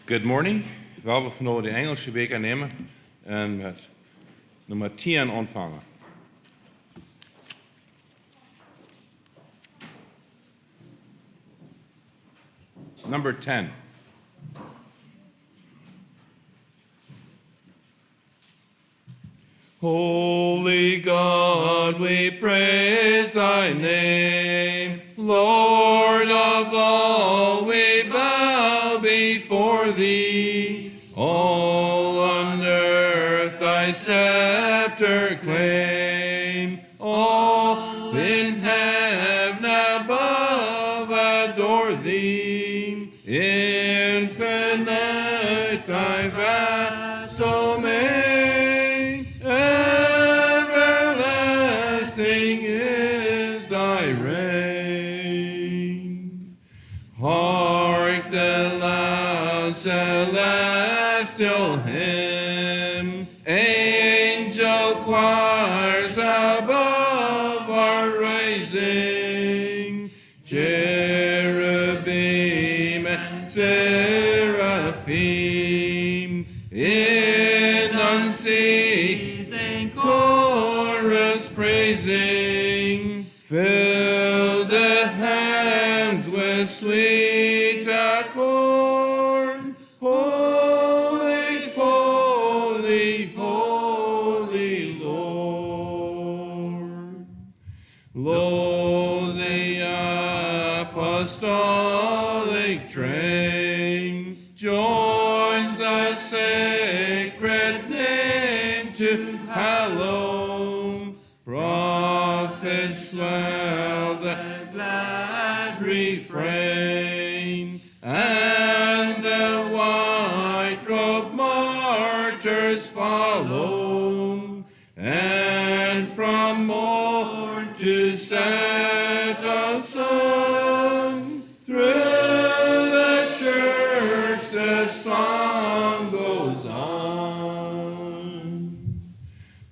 Good morning. We vandaag de Engelse beker nemen en met nummer 10 ontvangen. Number 10. Holy God, we praise thy name. Lord of all, we bow before thee. All on earth thy scepter claim. All in heaven above adore thee. Infinite thy vast domain. Everlasting is thy reign. Hark the loud celestial hymn. Angel choirs above are rising. Cherubim and seraphim in unceasing chorus praising. Fill the hands with sweet accord. Holy, holy, holy Lord. Lowly apostolic train joins the sacred name to hallow. Prophets swell the glad refrain, and the white-robed martyrs follow, and from morn to set of sun, through the church the song goes on.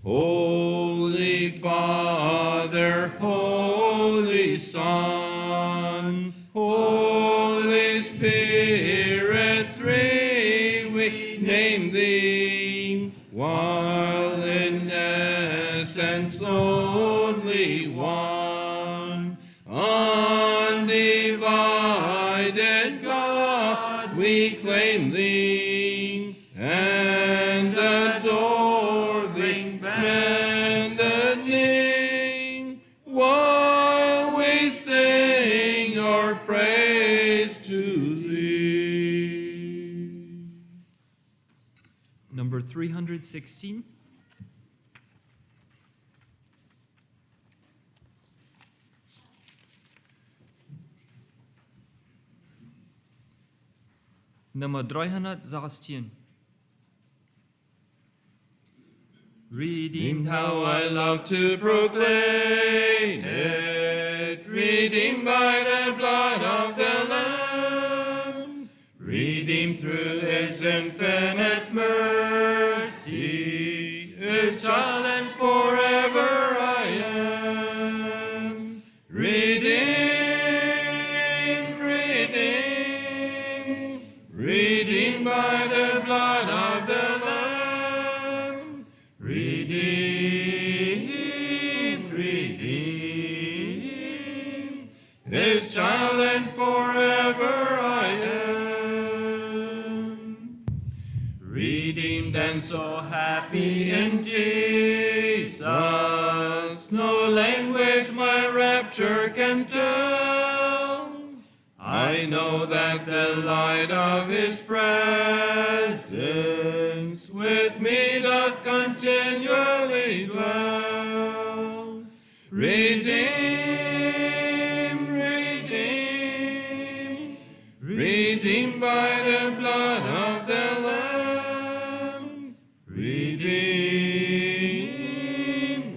Holy Father, Holy Son, Holy Spirit, three we name thee, while in essence only one. Undivided God, we claim thee, and adore thee, bending, while we sing your praise to thee. Number 316. Nummer 316. Redeemed, how I love to proclaim it, redeemed by the blood of the Lamb, redeemed through his infinite mercy, his child and forever I am. Redeemed, redeemed, redeemed by the blood of the Lamb, redeemed, redeemed, his child and forever I am. Redeemed and so happy in Jesus, no language my rapture can tell. I know that the light of his presence with me doth continually dwell. Redeemed, redeemed, redeemed by the blood of the Lamb. Redeemed,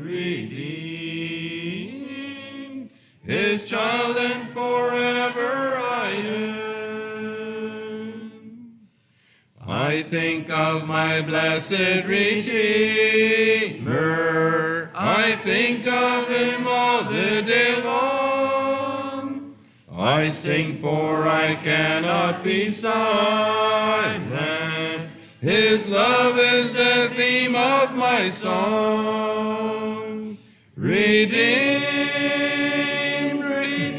redeemed, his child and forever I am. I think of my blessed Redeemer, I think of him all the day long. I I sing, for I cannot be silent. His love is the theme of my song. Redeemed, redeemed,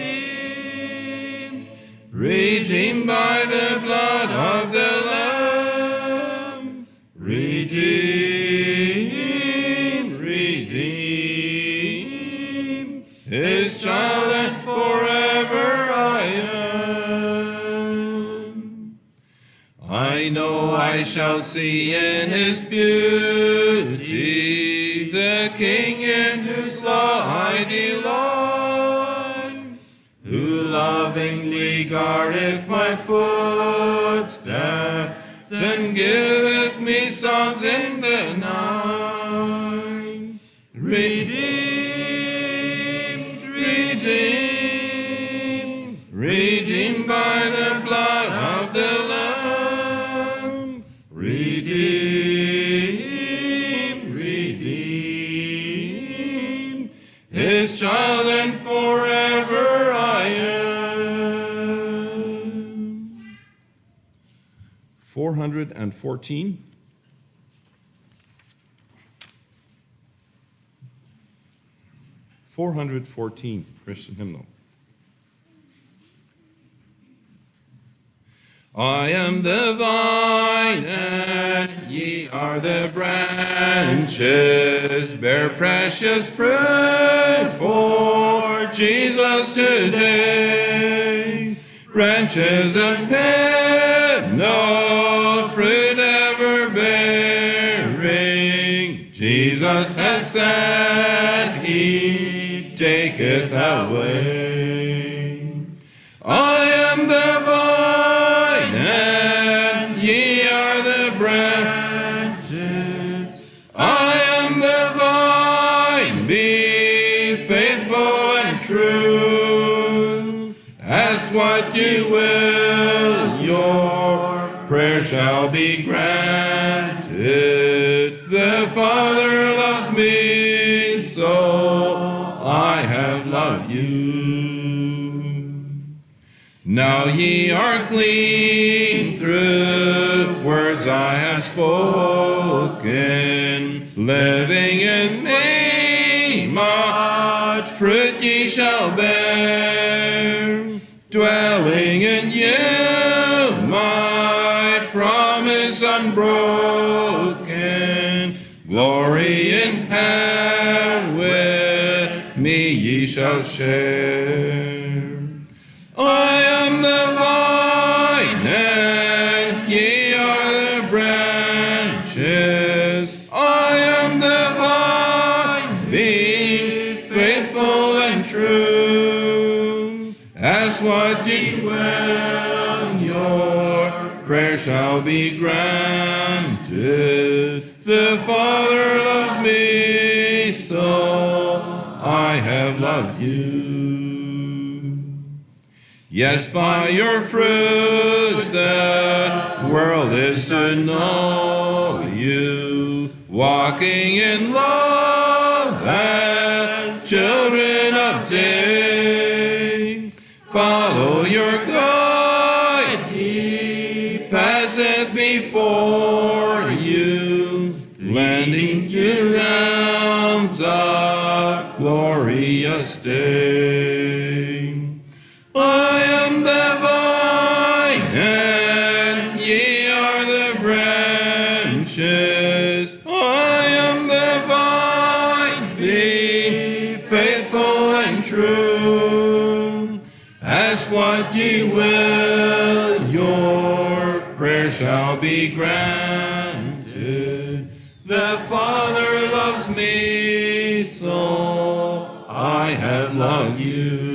redeemed by the blood of the Lamb. Redeemed, redeemed, His child, and forever I am. I know I shall see in His beauty the King in whose law I delight, who lovingly guardeth my footsteps and giveth me songs in the night. Redeemed, redeemed, redeemed by the blood of the Lamb. Redeemed, redeemed, His child, and forever I am. 414. 414, Christian hymnal. I am the vine, and ye are the branches. Bear precious fruit for Jesus today. Branches unpinned, no fruit ever bearing. Jesus has said, He taketh away. I am the vine, and ye are the branches. I am the vine, be faithful and true. Ask what you will, your prayer shall be granted. The Father loves me, so I have loved you. Now ye are clean through words I have spoken. Living in me, much fruit ye shall bear. Dwelling in you, my promise unbroken. Glory in heaven with me ye shall share. I am the vine, and ye are the branches. I am the vine, be faithful and true. Ask what ye will, your prayer shall be granted. The Father loves me, so I have loved you. Yes, by your fruits the world is to know you, walking in love as children of day. Follow your guide, He passeth before you, landing to realms of glorious day. I am the vine, and ye are the branches. I am the vine, be faithful and true. Ask what ye will, your prayer shall be granted. The Father loves me, so I have loved you.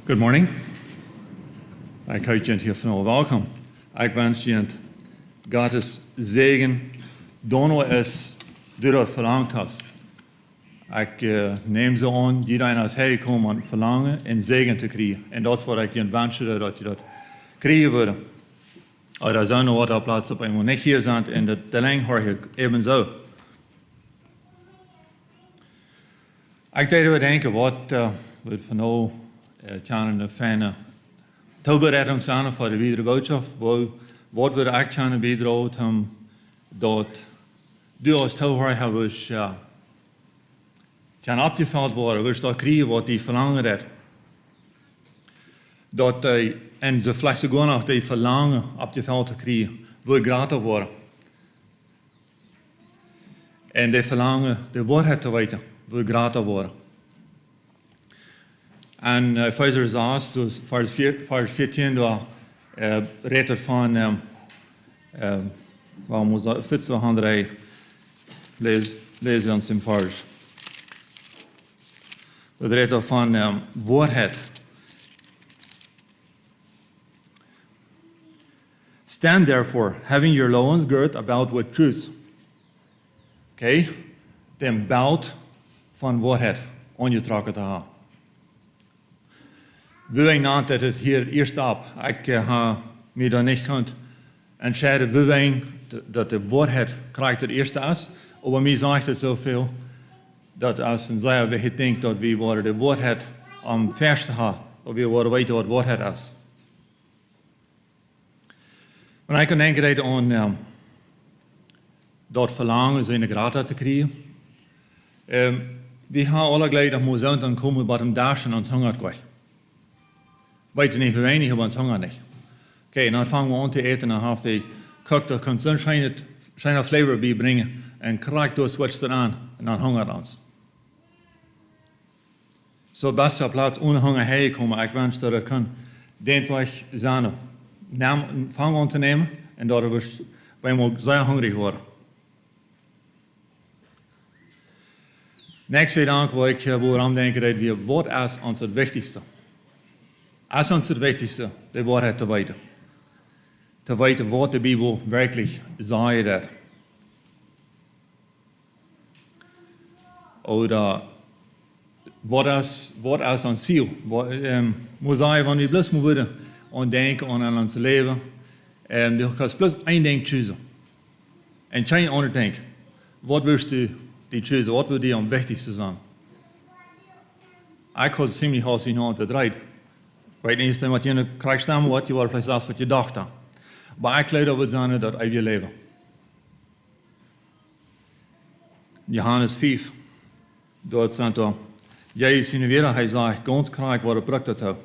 Good morning. Ik heet je hier van welkom. Ik wens je Gottes zegen Dono is, du dat verlangt hast. Ik neem ze aan, iedereen als hij komt aan verlangen en zegen te krijgen. En dat is wat ik je wenschte, dat je dat krijgen würde. Maar er zijn nog wat plaatsen op een niet hier zijn en dat de lang hoor ik even zo. Ik deed we denken, wat van nou kan een fijne toebereiding zijn voor de videre boodschap. Wat we echt kunnen bijdragen om dat du als toehoorder was kan opgevuld worden, was dat krijgen wat die verlangen had. Dat die, en ze vielleicht sogar nog die verlangen opgevuld te krijgen, wil gratis worden. En die verlangen de waarheid te weten, wil gratis worden. En Epheser 6, dus vers 14, daar redt het van, waarom moet dat, 1400 lees ons in vers. Dat redt het van waarheid. Stand therefore, having your loins girt about with truth. Okay? Den belt van waarheid ongetrokken te hebben. Wil ik niet dat het hier eerst op. Ik heb me dan niet kunt entscheiden, wil ik dat de waarheid krijgt het eerste is. Maar mij zegt het zoveel, dat als een zeer we denken dat we worden de waarheid am verste hebben, dat we worden weten wat waarheid is. Maar ik kan denken aan dat verlangen zijn gratis te krijgen. We gaan alle gelijk dat we dan komen bij een dagen en ons hongert kwijt. Weet je niet hoe weinig, maar ons hongert niet. Oké, dan vangen we aan te eten en dan heeft die kok dat kan zo'n schijne flavor bijbrengen en krijgt door switcht het aan en dan hongert ons. Zo best op plaats ohne honger heen komen, ik wens dat het kan denkelijk zijn. Vangen aan te nemen en dat we bij zeer hungrig worden. Nächste dank wil ik aan denken dat we wat is ons het wichtigste. Is ons het wichtigste de waarheid te weten. Te weten wat de Bijbel werkelijk zegt. Oder wat is ons ziel? Moet zeggen, wanneer we bloos moeten aan denken aan ons leven, dan kan je bloos één ding kiezen. En geen ander ding. Wat wilst u die kiezen? Wat wil die am wichtigste zijn? Ik had ziemlich hard in hand verdreid. Ik weet niet wat je krijgt staan, wat je vielleicht zelfs wat je dacht. Maar ik leid op het zijn dat ik je leven. Johannes 5. Dort staat er, Jezus in weer, hij zegt, ganz krijg wat ik praktisch heb.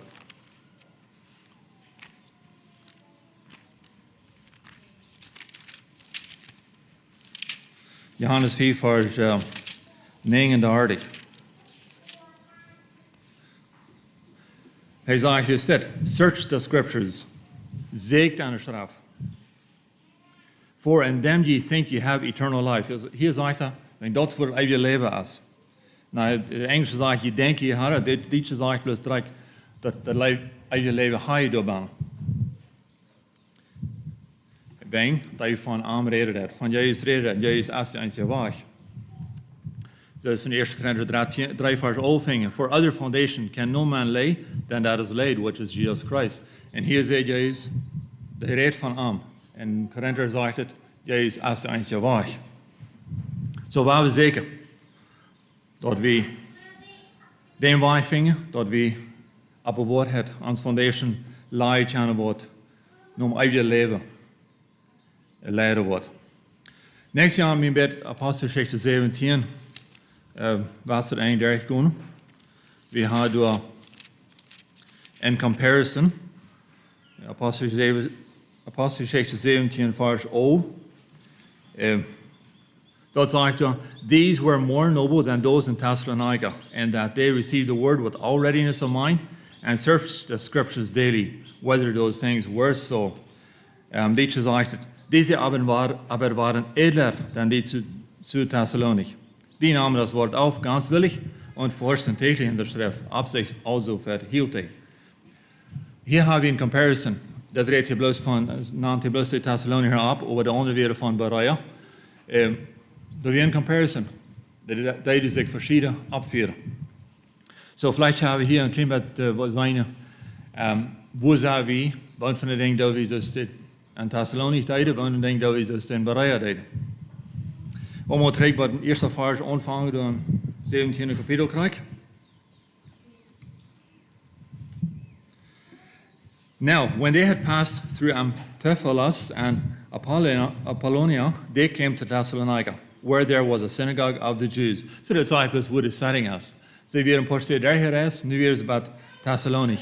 Johannes 5, vers 39. Hij zegt hier dit, search the scriptures, zeekt aan de straf. For in them ye think ye have eternal life. Hier zegt hij, en dat is voor je leven is. Nou, de Engelse zegt, je denkt je had, de Duitse zegt plus direct, dat je leven ga je doorbaan. Wijn, dat je van aan reden hebt, van Jezus reden, Jezus is de enige weg. Zoals in 1 Korinther 3 vers 11 vingen. For other foundation can no man lay than that is laid, which is Jesus Christ. En hier zegt Jezus, de reed van aan. En Korinther zegt het, Jezus is de enige weg. Zo waren we zeker dat we den weg vingen, dat we op het woord het, ons foundation leid aan het woord, om eigen leven leiden wordt. Next jaar mijn bed Apostelgeschichte 17 was het 31 gaan. We hadden in comparison Apostelgeschichte 17 vers 11. Dat zegt er, these were more noble than those in Thessalonica, and that they received the word with all readiness of mind, and searched the scriptures daily, whether those things were so. Dit zegt het, diese aber waren edler dan die zu Thessalonik. Die nahmen das Wort auf, ganz willig, und forschten täglich in der Schrift, ob sich also verhielte. Hier haben wir in comparison, dat redt je bloos van, naamt je bloos de Thessalonicher op, over de onderwereld van Berea. Da wie een comparison. Dat is zich verschieden opvieren. So vielleicht haben wir hier ein klein bisschen seine, wo sind wir, wann von den Dingen, da wir das in Thessalonik deiden, wann von den Dingen, da wir das in Bereia deiden. Wenn wir direkt bei den ersten Vers anfangen, dann 17. Kapitel krijg. Now, when they had passed through Amphipolis and Apollonia, they came to Thessalonica, where there was a synagogue of the Jews. So the disciples were setting us. Ze weer een paar steden daar gereisd, nu weer is bij Thessalonik.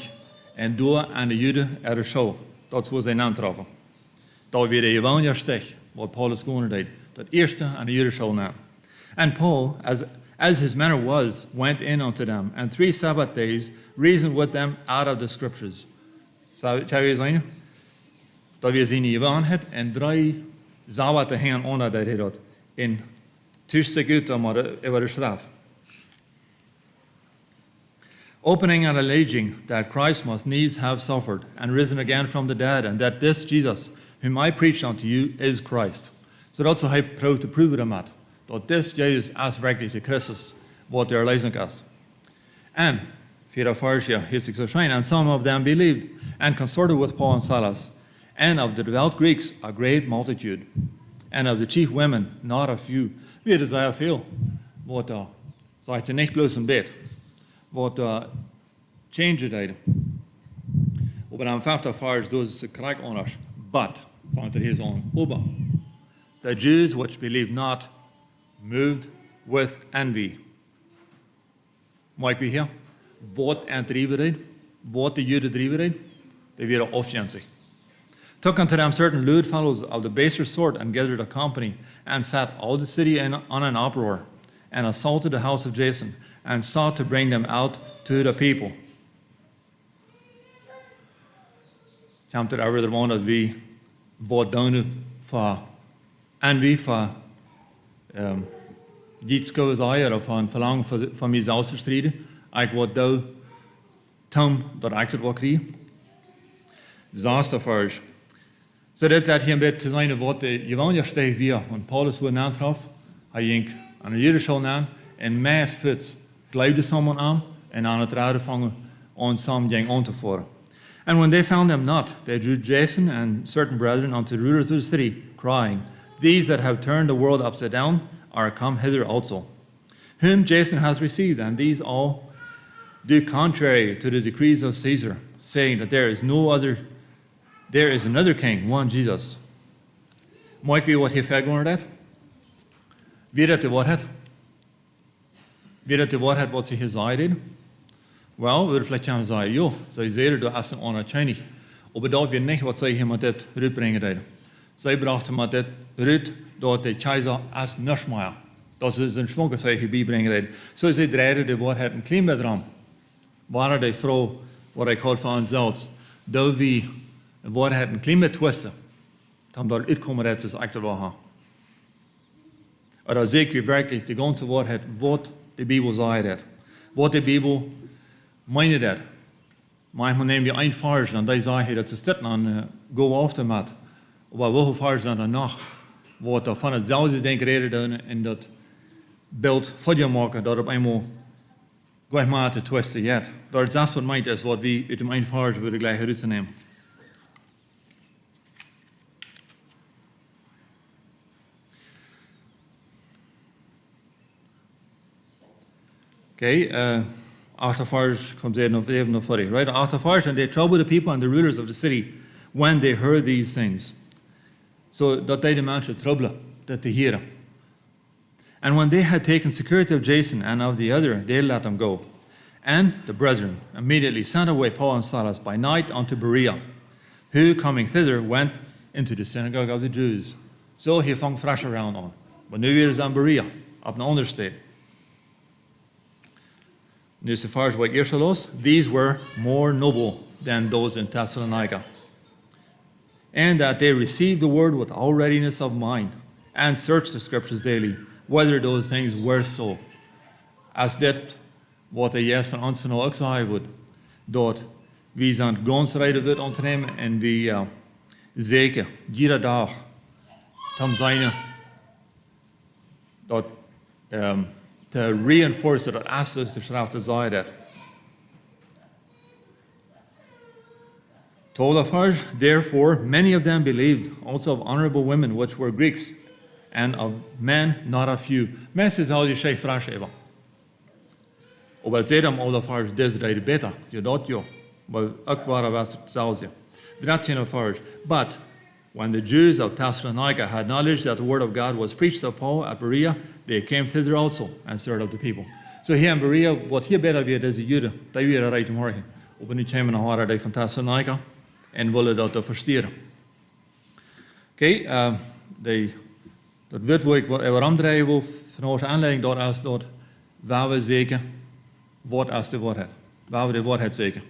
En door aan de Joden er show. Dat is waar zij naam troffen. Dat weer de evangelistich, wat Paulus gewoon deed. Dat eerste aan de Joden show naam. And Paul, as his manner was, went in unto them, and 3 Sabbath days reasoned with them out of the scriptures. Zou je zijn? Dat we zien die het en 3 Sabbath te gaan onder dat hij dat. In tussen uit maar over de straf. Opening and alleging that Christ must needs have suffered and risen again from the dead, and that this Jesus, whom I preached unto you, is Christ. So dat is wat hij probeert te proeven met. Dat this Jezus is werkelijk de Christus, wat er lezen is. And, 4 vers, ja, hier is het and some of them believed, and consorted with Paul and Silas, and of the devout Greeks a great multitude, and of the chief women not a few. Wie er zeer veel, wat zegt niet bloos een bed. Wat change deden. Op een 50 vers does het correct honors, but, vangt er hier aan, ober. The Jews which believed not moved with envy. Mag we hier? Wat en drijven deed? Wat de Joden drijven deed? They were offensive. Took unto them certain lewd fellows of the baser sort, and gathered a company, and set all the city on an uproar, and assaulted the house of Jason, and sought to bring them out to the people. Komt er over de man dat we wat doen voor envy, voor jietsko is of van verlangen van mezelf te strijden. Ik wat doe, tom dat ik het wat krijg. Disaster vers. So dat hier een beetje te zijn wat de evangelist tegen weer, want Paulus wordt aantrof, hij ging aan de Judische aan en maas fits. Gleibde someone aan en aan het raden vangen on some ging on te voeren. And when they found them not, they drew Jason and certain brethren unto the rulers of the city, crying, These that have turned the world upside down are come hither also, whom Jason has received, and these all do contrary to the decrees of Caesar, saying that there is another king, one Jesus. Might be what he fed going that? Wie dat de wat het? Wie dat de wat het wat ze gezegd heeft? Wel, we willen vielleicht gaan zeggen, joh, zij zeiden dat als een onwaarschijnlijk. Maar dat we niet wat zij hier met dit uitbrengen deden. Zij brachten met dit uit dat de keizer als niks meer. Dat ze zijn schwanger zij hier bijbrengen deden. Zo zij draaiden de wat het een klein beetje aan. Waren die vrouw, wat ik hoor van zelfs, dat we wat het een klein beetje twisten. Dan daar uitkomen dat ze echt wel gaan. En dan zie ik werkelijk de ganze waarheid wat de Bijbel zegt. Wat de Bijbel meint dat. Manchmal nemen we een vers en die zeggen dat ze zitten en go after met. Maar welke vers zijn er nog? Wat er van hetzelfde denken doen en dat beeld voor je maken dat op eenmaal gleich maar te twisten jet. Dat is dat wat meint is wat we uit de een vers willen gleich uit te nemen. Okay, after fires comes in of even of right? After fires, and they troubled the people and the rulers of the city when they heard these things. So that they demand to trouble that they hear. And when they had taken security of Jason and of the other, they let them go. And the brethren immediately sent away Paul and Silas by night unto Berea, who coming thither went into the synagogue of the Jews. So he vang fresh around on. But nu weer is aan Berea, op een ander stad. Nu so far as wat eerst los, these were more noble than those in Thessalonica. And that they received the word with all readiness of mind, and searched the scriptures daily, whether those things were so. As dit wat de juist van ons van ook zeggen wordt, dat we zijn gans rijden wordt ondernemen en we zeker, iedere dag, tam zijn dat to reinforce dat Asses de schrift te zei dat. Told of her, therefore, many of them believed, also of honorable women, which were Greeks, and of men not a few. Mensen zal je zich vragen hebben. Op zij dan of her desirade beter, je dat jo. Maar ook waren was zelfs je. 13 of her. But when the Jews of Thessalonica had knowledge that the word of God was preached of Paul at Berea, they came thither also and stirred up the people. So here in Berea, wat hier beter weer is de Joden, die weer rijdt morgen. Op een nieuw naar haar die van Thessalonica en willen dat te versteren. Oké, dat wordt waar ik even aandraaien wil van onze aanleiding, dat is dat waar we zeker wat als de waarheid. Waar we de waarheid zeker.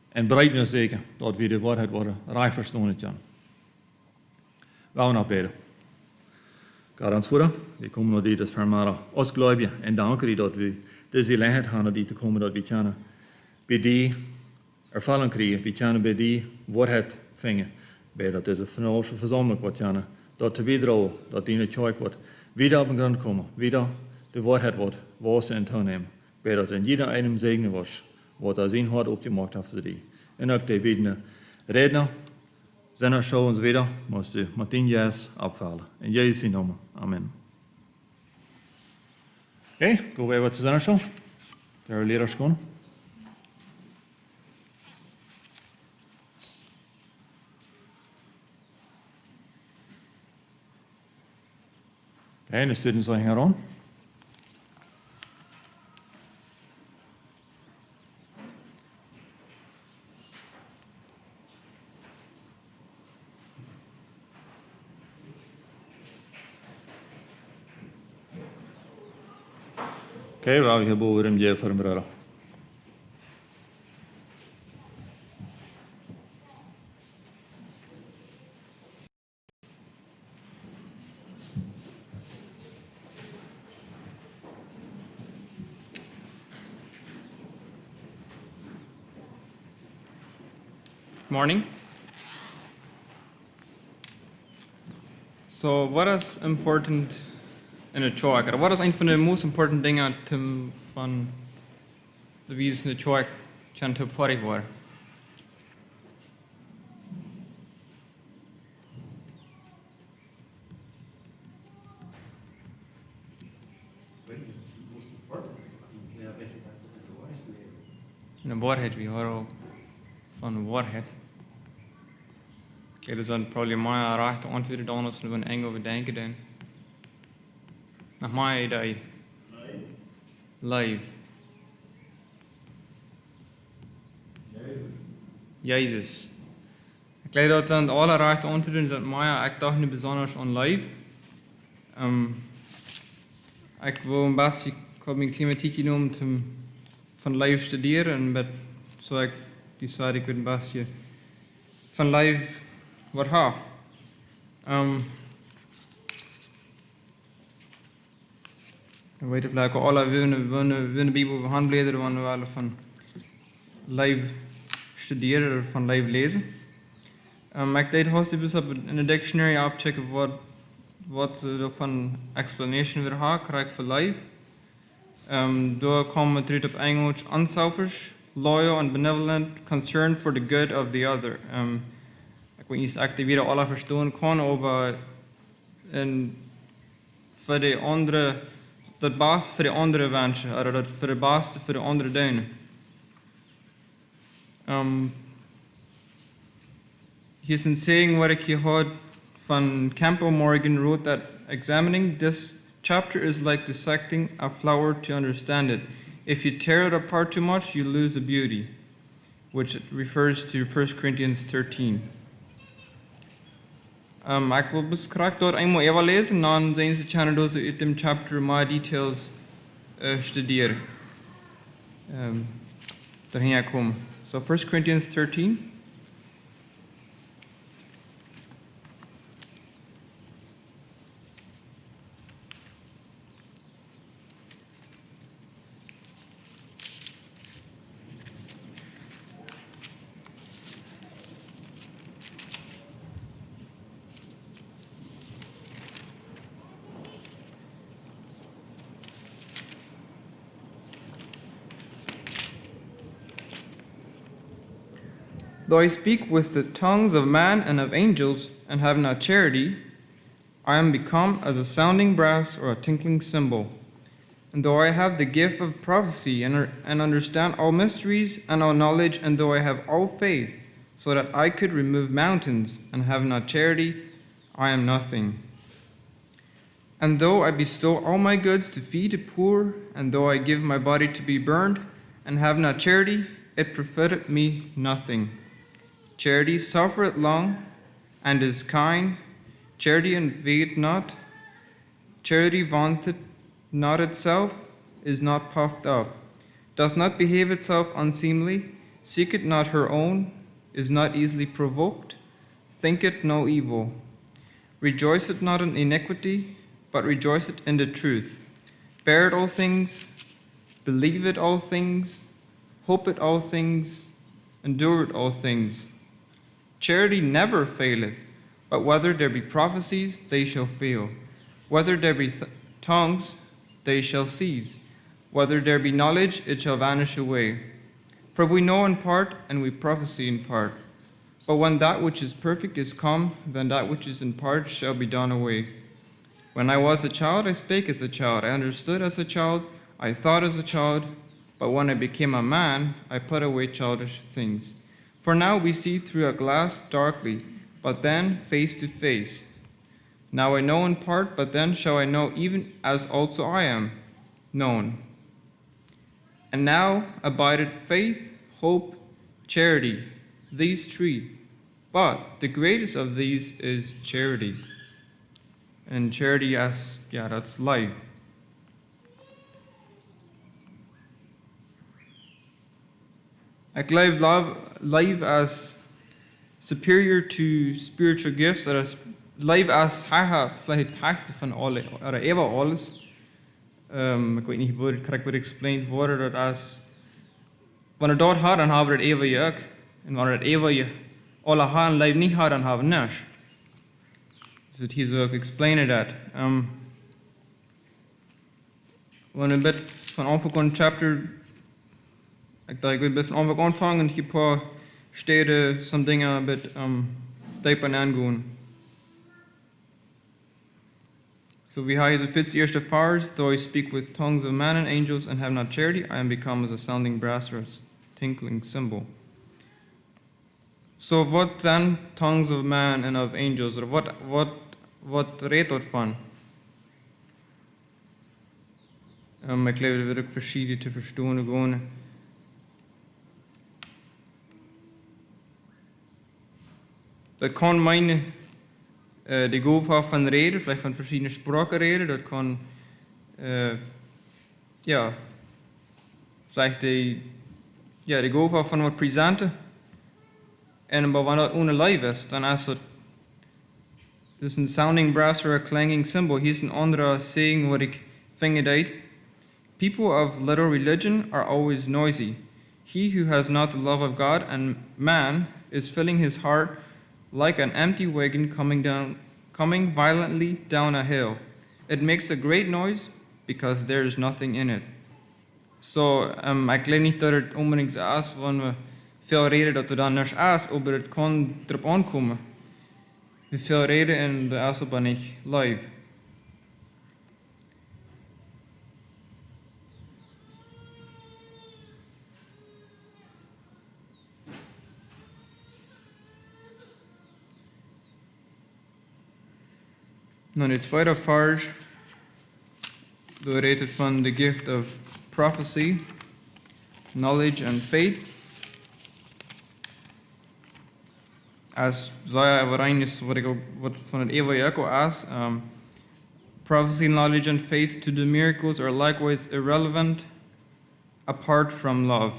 En bereid nu zeker dat we de waarheid worden recht verstaan het Jan. Waar we nog bidden. God ons voeren, we komen naar die dat vermaren ons geloven en danken dat we deze gelegenheid hebben die te komen dat we kunnen bij die ervaring krijgen, we kunnen bij die waarheid vinden, bij dat deze van onze verzameling wordt kunnen, dat te bijdrogen, dat die in het kerk wordt, wieder op de grond komen, wieder de waarheid wordt, waar ze in toon nemen, bij dat in jeder einem zegenen was, wat er zijn hart opgemaakt heeft voor die. En ook die wiedende redner, zijn show ons wieder, moest de Martin Jas opvallen. In Jezus' naam. Amen. Oké, gaan we even te zijn show. Daar leraars gaan. Okay, and the students will hang on. Okay, well, we have over him here for him, brother. Morning. So, what is important in a church? What is een van de most important dingen van de wie in de church kan te vorig worden? In de waarheid, we horen van waarheid. Kijk, dus dan probably mijn rechte antwoorden dan als we een engel bedenken dan. Nach mijn idee. Live. Jezus. Ik leid dat dan alle rechte antwoorden is dat mij, ik dacht niet bijzonders aan live. Ik wil een beetje, ik heb mijn klimatiek genomen om van live studeren en met zo ik decided ik wil een beetje van live wat ha. Ik weet of alle willen de Bijbel van handbladeren, wanneer we van live studeren of van live lezen. Ik deed hoogstens dus in de dictionary opchecken wat van explanation weer ha, krijg voor live. Door komen we terug op Engels, unselfish, loyal and benevolent, concerned for the good of the other. Ik weet niet of ik weer alle verstaan kan, maar voor de andere, dat baas voor de andere wensen, of dat voor de baas voor de andere dingen. Hier is een saying wat ik hier hoorde van Campbell Morgan wrote that examining this chapter is like dissecting a flower to understand it. If you tear it apart too much, you lose the beauty, which refers to 1 Corinthians 13. Ik wil beschrijven dat eenmaal even lezen, en dan zijn ze channels uit dem chapter meer details studeren. Daarheen komen. So 1 Corinthians 13. Though I speak with the tongues of man and of angels, and have not charity, I am become as a sounding brass or a tinkling cymbal. And though I have the gift of prophecy and understand all mysteries and all knowledge, and though I have all faith, so that I could remove mountains, and have not charity, I am nothing. And though I bestow all my goods to feed the poor, and though I give my body to be burned, and have not charity, it profiteth me nothing. Charity suffereth long, and is kind. Charity invadeth not. Charity vaunteth not itself, is not puffed up, doth not behave itself unseemly, seeketh not her own, is not easily provoked, thinketh no evil, rejoiceth not in iniquity, but rejoiceth in the truth, beareth all things, believeth all things, hopeth all things, endureth all things. Charity never faileth, but whether there be prophecies, they shall fail. Whether there be tongues, they shall cease. Whether there be knowledge, it shall vanish away. For we know in part, and we prophesy in part. But when that which is perfect is come, then that which is in part shall be done away. When I was a child, I spake as a child, I understood as a child, I thought as a child, but when I became a man, I put away childish things. For now we see through a glass darkly, but then face to face. Now I know in part, but then shall I know even as also I am known. And now abideth faith, hope, charity, these three. But the greatest of these is charity. And charity that's life. Like life as superior to spiritual gifts, or as life as haha vielleicht vaakste van alle, or ever alles. Ik weet niet hoe het correct wordt explained worden, dat als wanneer dat had, dan hebben we het eeuwige ook. En wanneer het eeuwige alle had en leven niet had, dan hebben we niks. Dus het hier zo ook explainen dat. Wanneer we een beetje van aanvang aan chapter, ik dacht ik wil een beetje van aanvang aanvangen en hier een paar steden, some dingen een beetje dieper aangaan. So we have the fifth eerste vers, though I speak with tongues of man and angels and have not charity, I am become as a sounding brass or a tinkling cymbal. So what then tongues of man and of angels, or what redt dat van? Ik geloof dat we ook verschieden te verstaan gewoon. Dat kan mijn de gave van reden, vielleicht van verschillende spraken reden, dat kan vielleicht de gave van wat presenten. En wanneer dat ohne lijf is, dan is dat dus een sounding brass or a clanging cymbal. Hier is een andere saying wat ik vind uit. People of little religion are always noisy. He who has not the love of God and man is filling his heart like an empty wagon coming violently down a hill. It makes a great noise because there is nothing in it. So, ik geloof niet dat het unbedingt zo is, wanneer we veel reden dat er dan niks is, maar het kan erop aankomen. We veel reden en de is aber niet live. Dan het tweede vers, daar redt het van the gift of prophecy, knowledge and faith. As Zaya overeen is wat van het eeuwige ook is, prophecy, knowledge and faith to do miracles are likewise irrelevant apart from love.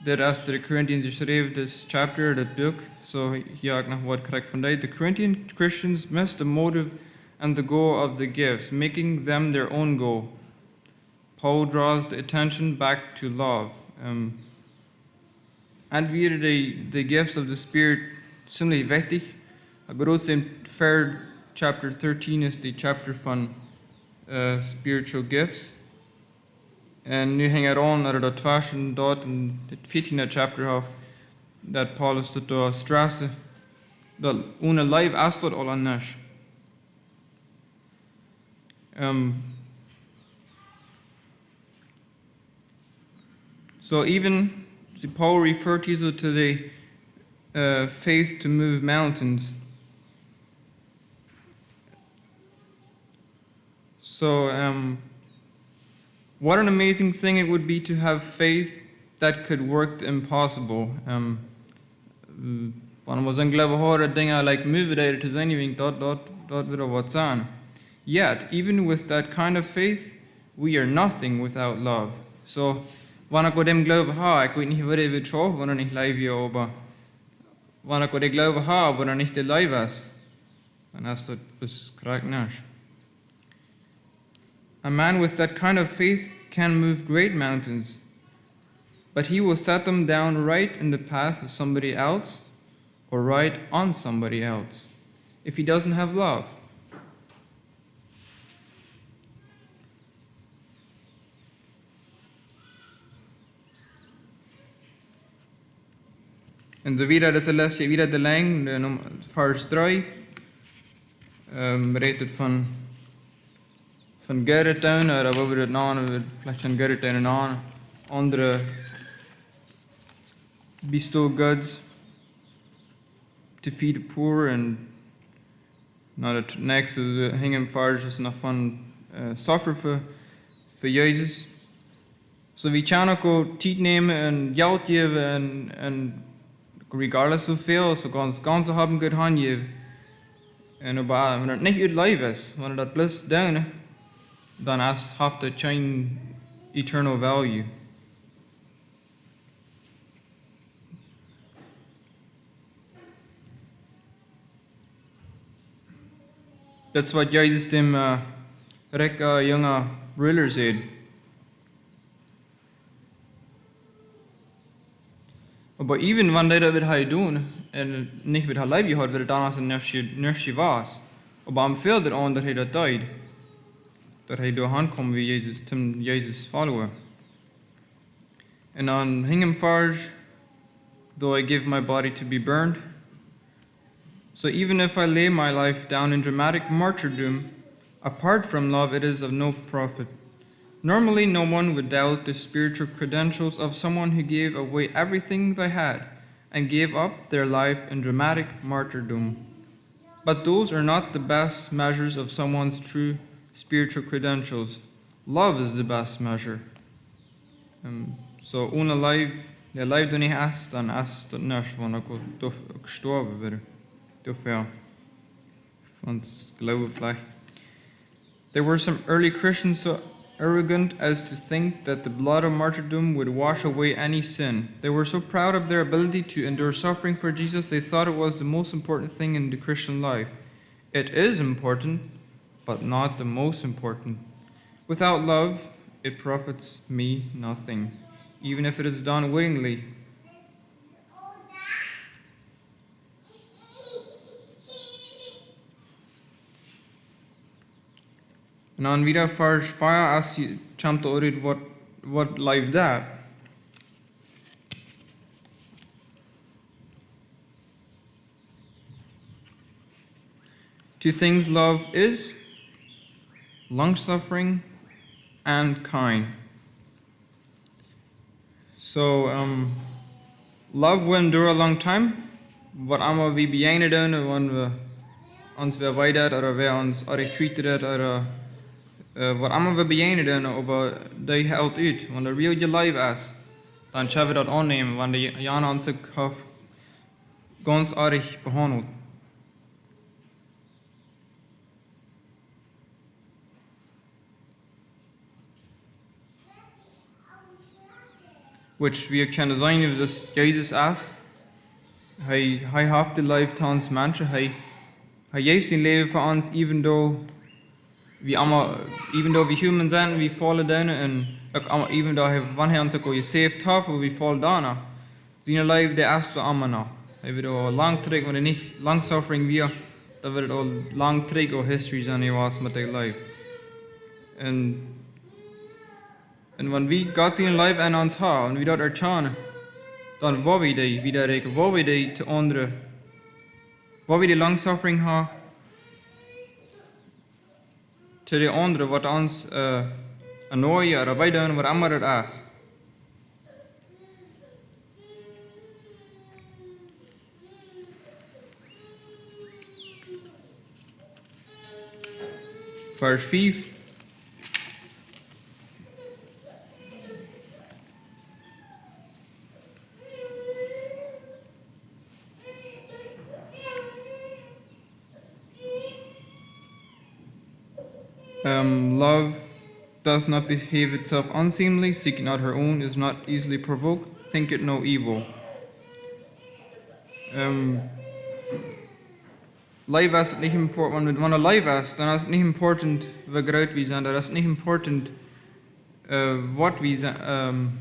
Dit is de Corinthians geschreven, this chapter, dat book. So hier ook nog wat correct van dat. The Corinthian Christians missed the motive and the goal of the gifts, making them their own goal. Paul draws the attention back to love. En weer de gifts of the Spirit ziemlich wichtig. Groot in chapter 13 is the chapter van spiritual gifts. En nu hänger on naar dat versen dort in het 14e chapter of dat Paulus dat door strasse dat ohne life as dort all anders. So even Paul referred to the faith to move mountains. So what an amazing thing it would be to have faith that could work the impossible. Wanneer we zijn geloven horen dingen like move to zijn, dat wil wat zijn. Yet, even with that kind of faith, we are nothing without love. So, wanneer ik dem geloven ha, ik weet niet wat ik wil schaffen, wanneer ik leef, maar wanneer ik geloven ha, wanneer niet de leef is, dan is dat dus correct niet. A man with that kind of faith can move great mountains, but he will set them down right in the path of somebody else or right on somebody else if he doesn't have love. En zo wieder das lesje wieder de leng, de vers 3, redt het van Edental, oder wo wir das nennen, vielleicht von Edental en andere bestow goods to feed the poor, and now the next is hingen vers is nog van suffer voor Jezus. So we gaan ook tijd nemen en geld geven en regardless hoeveel, so ganz haben gut handgeven. En wanneer het niet uit leven is, wanneer dat plus doen, dan heeft het geen eternal value. Dat is wat Jezus dem rijke jonge ruler zei. Maar even wanneer dat hij doen en niet weer hij leven had, weer dan als een nurse was. Maar am verder aan dat hij dat deed, dat hij door hand kwam wie Jezus, ten Jezus follower. En dan hing hem vast, though I give my body to be burned. So even if I lay my life down in dramatic martyrdom, apart from love it is of no profit. Normally no one would doubt the spiritual credentials of someone who gave away everything they had and gave up their life in dramatic martyrdom. But those are not the best measures of someone's true spiritual credentials. Love is the best measure. So ohne life, der life du nicht hast, dann hast du nicht, wenn du gestorben wäre. Dafür von Glaube vielleicht. There were some early Christians so arrogant as to think that the blood of martyrdom would wash away any sin. They were so proud of their ability to endure suffering for Jesus, they thought it was the most important thing in the Christian life. It is important, but not the most important. Without love, it profits me nothing, even if it is done willingly. En dan wieder vers 4 als je komt te oren wat life dat. Two things love is: long-suffering and kind. So love will endure a long time. Wat allemaal we bijeen doen, wanneer we ons weer weidert, oder wer ons erg treated, oder wat allemaal we bijeen doen, aber die houdt uit. Wanneer real je life is, dan zullen we dat aannemen, wanneer Jan ons heeft ganz erg behandeld. Which we kunnen zijn of this Jezus is. Hij heeft de leven van ons mensen. Hij heeft zijn leven voor ons, even though we human zijn, we vallen down, en even though wanneer hij ons ook gesaved heeft, we vallen down. Zijn leven, de is voor allemaal nog. Hij wordt al lang terug, wanneer niet lang suffering weer, dan wordt het al lang terug al history zijn, hij was met zijn leven. En En wanneer we God zijn life aan ons hebben, en we dat erkennen, dan wat we die wieder rekenen, wat we die te anderen, wat we die langsuffering hebben, te de anderen wat ons annoyen, of wij doen wat immer het is. Vers 5. Love doth not behave itself unseemly, seek not her own, is not easily provoked, think it no evil. Life is niet important. Wanneer life is, dan is het niet important wie groot we zijn. Dan is het niet important wat we zijn.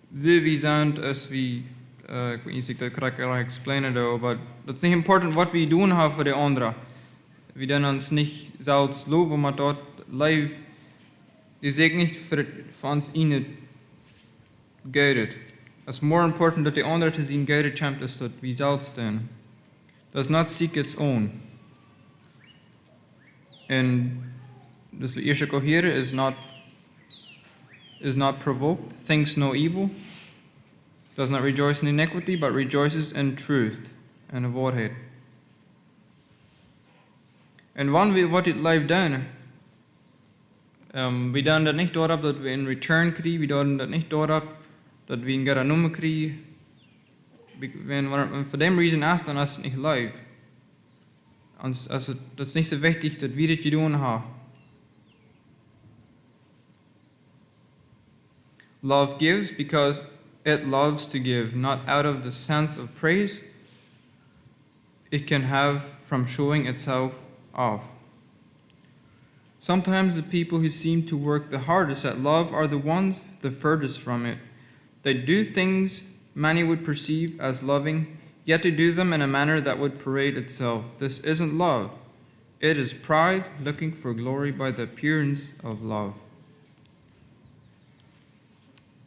Wie we zijn, als we. Ik weet niet of ik dat correct explainen doe, maar het is niet important wat we doen hebben voor de anderen. We doen ons niet zelfs loven, maar dat life is ook niet voor ons in het guided. Het is more important dat de anderen te zien guided champ is dat we zelfs doen. Does not seek its own. And dus de eerste cohere is not provoked, thinks no evil, does not rejoice in iniquity, but rejoices in truth en de waarheid. En wanneer wat dit life doen, we doen dat niet doorop dat we een return krijgen, we doen dat niet doorop dat we een garanume krijgen. Voor die reason is dan is het niet live. Dat is niet zo wichtig dat we dit te doen hebben. Love gives because it loves to give, not out of the sense of praise it can have from showing itself off. Sometimes the people who seem to work the hardest at love are the ones the furthest from it. They do things many would perceive as loving, yet they do them in a manner that would parade itself. This isn't love. It is pride looking for glory by the appearance of love.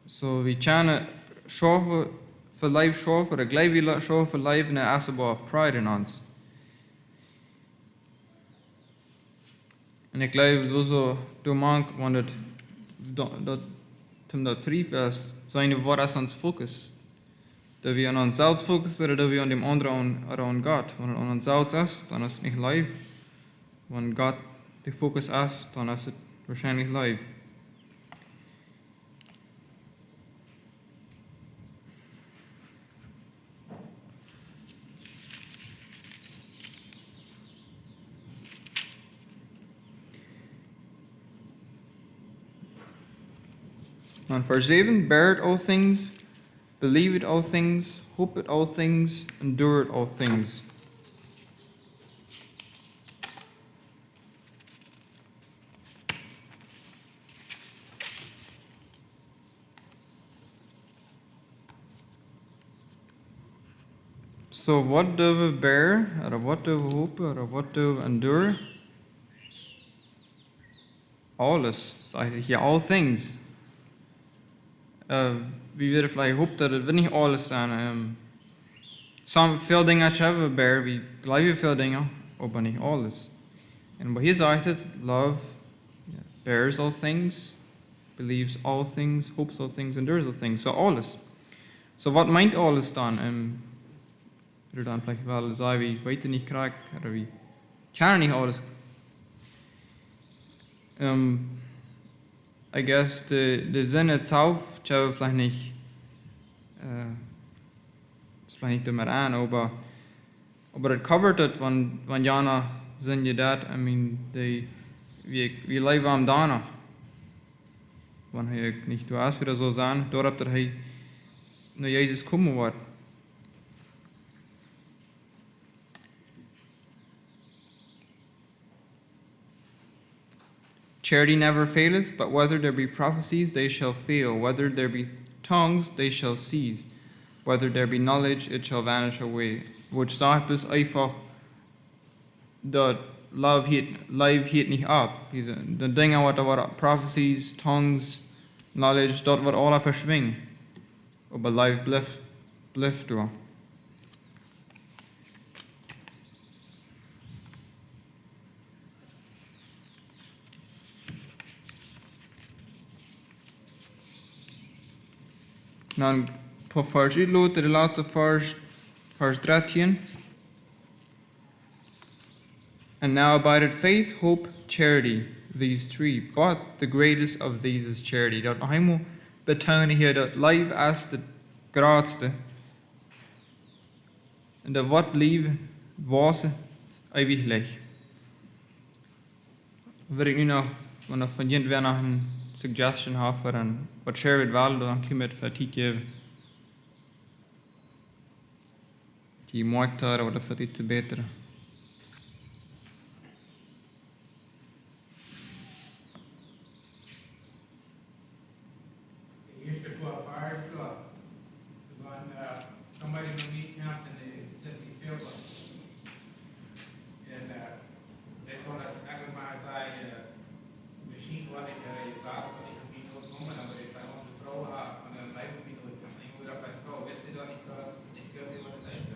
So we can show for life, show for a glad show for life, and ask about pride in ons. En ik geloof dat zo door mank, want dat brief is, zijn wat is ons focus. Dat we aan onszelf focussen, dat we aan dem anderen aan God. Wanneer het aan onszelf is, dan is het niet live. Wanneer God de focus is, dan is het waarschijnlijk live. And verse 7, bear it all things, believe it all things, hope it all things, endure it all things. So what do we bear, or what do we hope, or what do we endure? Alles, eigenlijk hier, all things. We willen vielleicht hopen dat het niet alles zijn. Veel dingen hebben we bear, we geloven veel dingen, maar niet alles. En wat hier zegt het, love bears all things, believes all things, hopes all things, endures all things. So alles. So wat meint alles dan? Er dan vielleicht wel zeggen, we weten niet graag, of we kennen niet alles. I guess de zin itself zou vielleicht nicht, ist vielleicht nicht immer an, aber it covert it, wenn Jana sind je dat, I mean, wir leben am danach. Wenn er nicht du hast wieder so sein, dort habt er nach Jesus kommen wird. Charity never faileth, but whether there be prophecies, they shall fail. Whether there be tongues, they shall cease. Whether there be knowledge, it shall vanish away. Which sagt dus einfach, dat live heet niet op. De dingen wat prophecies, tongues, knowledge, dat wordt alle verschwingen. Maar live blijft door. Dan på vers uitloten, de laatste vers 13. And now abided faith, hope, charity, these three. But the greatest of these is charity. Dat nog eenmaal betonen hier dat lief als de grootste. En dat wat leven was eeuwiglijk. Wil ik nu nog, want van jent weer nog een suggestion have voor een wat share het wel, dan kun je het fatigue geven. Die maakt daar wat voor dit te beteren. Somebody in me camp and they sent me field bus. And they thought I could my machine what ik is af van ik niet nog komen maar ik kan de vrouw haast van een lijf op die kan ik moet op het vrouw wist je dat ik kan die wat het is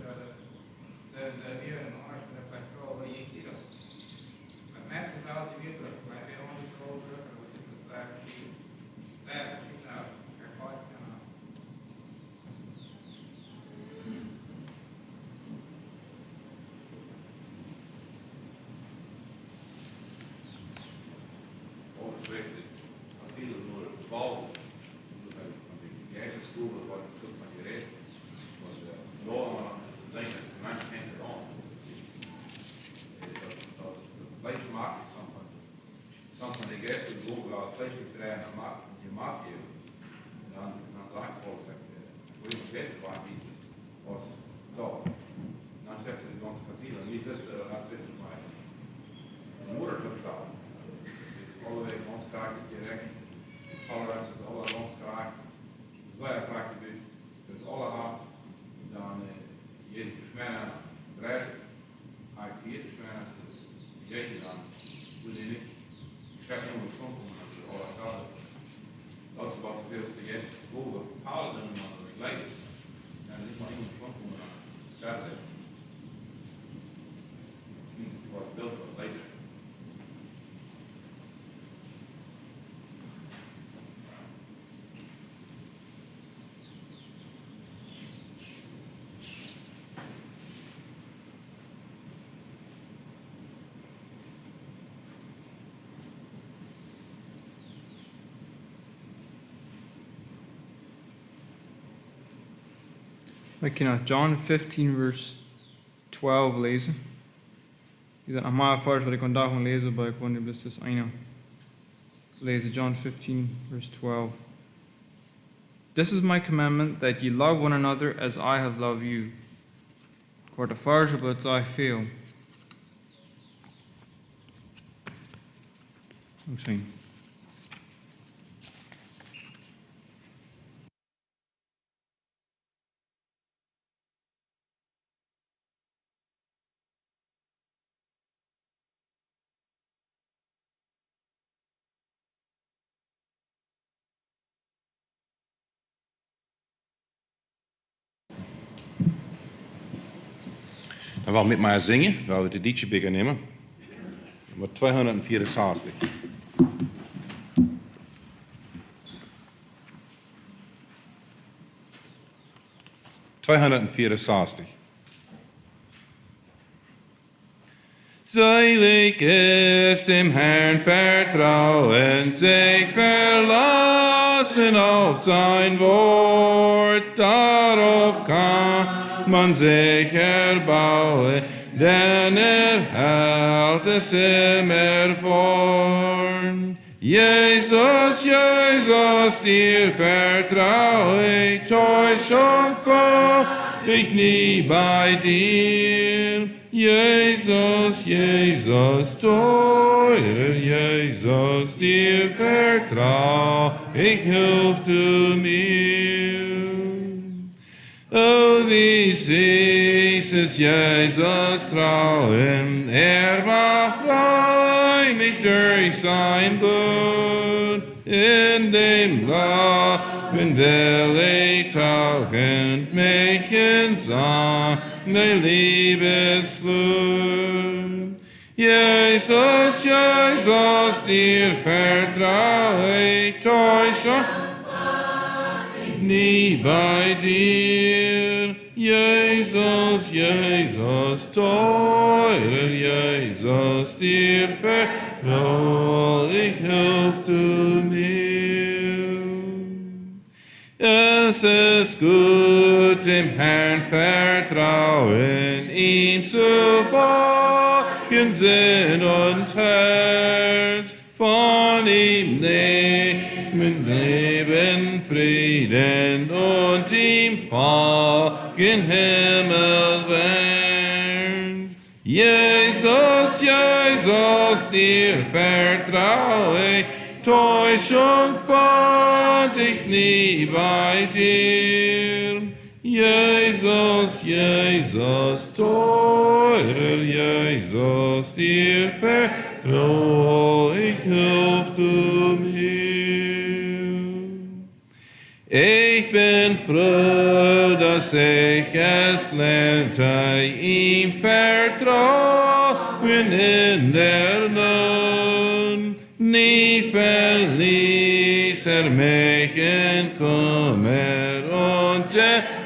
de weer een orange met een vrouw waar je hier op maar meestal is altijd weer terug maar weer on de vrouw terug en wat is het slag daar is nou ervaart ongeschreven papieren door het bal. Want ik eerste school wordt goed van je recht. Want normen zijn het mensen geen gedaan. Dat vlees maakt ik soms van de eerste school laat vlees krijgen en maakt je maakt je. Dan zeg ik wel zeg hoe je het weet waar die was daar. Dan zegt ze de ganse papieren niet dat als dit is maar een moeder te staan. Alle wegen rondkraken, direct. Tolerance is alle rondkraken. Zwaar kraken doet. Dus alle had. Dan je schmenen bereid. Hij vier schmenen. Jeetje dan. Doe die niet. Ik schrijf niet om de schoen komen. Dat is alle schade. Dat is wat de eerste school. Halen dan iemand dat gelijk is. En niet maar iemand de schoen komen. Schade. Misschien wordt het beeld wat beter. We kunnen John 15 vers 12 lezen. Die zijn nog maar vers wat ik vandaag wil lezen, maar ik wil niet dus eine lezen. John 15 vers 12. This is my commandment, that ye love one another as I have loved you. Ik word de vers, maar het is veel. Misschien. Dan wil ik met mij zingen, dan wil we het liedje beginnen. Nummer 264. Selig ist dem Herrn vertrauen, sich verlassen auf sein Wort, darauf kann man sich erbauen, denn hält es immer vor. Jesus, Jesus, dir vertraue ich, Täuschung fall ich nie bei dir. Jesus, Jesus, teurer Jesus, dir vertrau ich, hilf du mir. Oh, wie sie dieses Jesus trauen, macht rein mich durch sein Blut. In dem Glauben will ich tauchen, mich in seine Liebesflut. Jesus, Jesus, dir vertraue ich, täusche nie bei dir. Jesus, Jesus, teurer Jesus, dir vertraue ich, hilf du mir. Es ist gut, dem Herrn vertrauen, ihm zu folgen, Sinn und Herz, von ihm nehmen Leben, Frieden und ihm folgen himmelwärts. Jesus, Jesus, dir vertraue ich, Täuschung fand ich nie bei dir. Jesus, Jesus, teurer Jesus, dir vertraue ich, hilf du mir. Ich bin froh, dass ich es lernte, ihm vertrauen in der Not. Nie verließ mich in Kummer und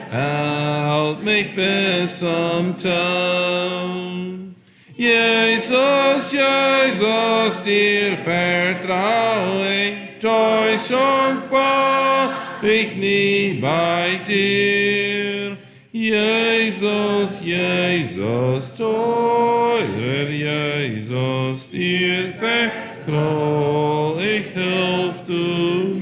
hält mich bis zum Tod. Jesus, Jesus, dir vertraue ich, Täuschung fand ich nie bei dir. Jesus, Jesus, teurer Jesus, dir vertraue ich, hilf du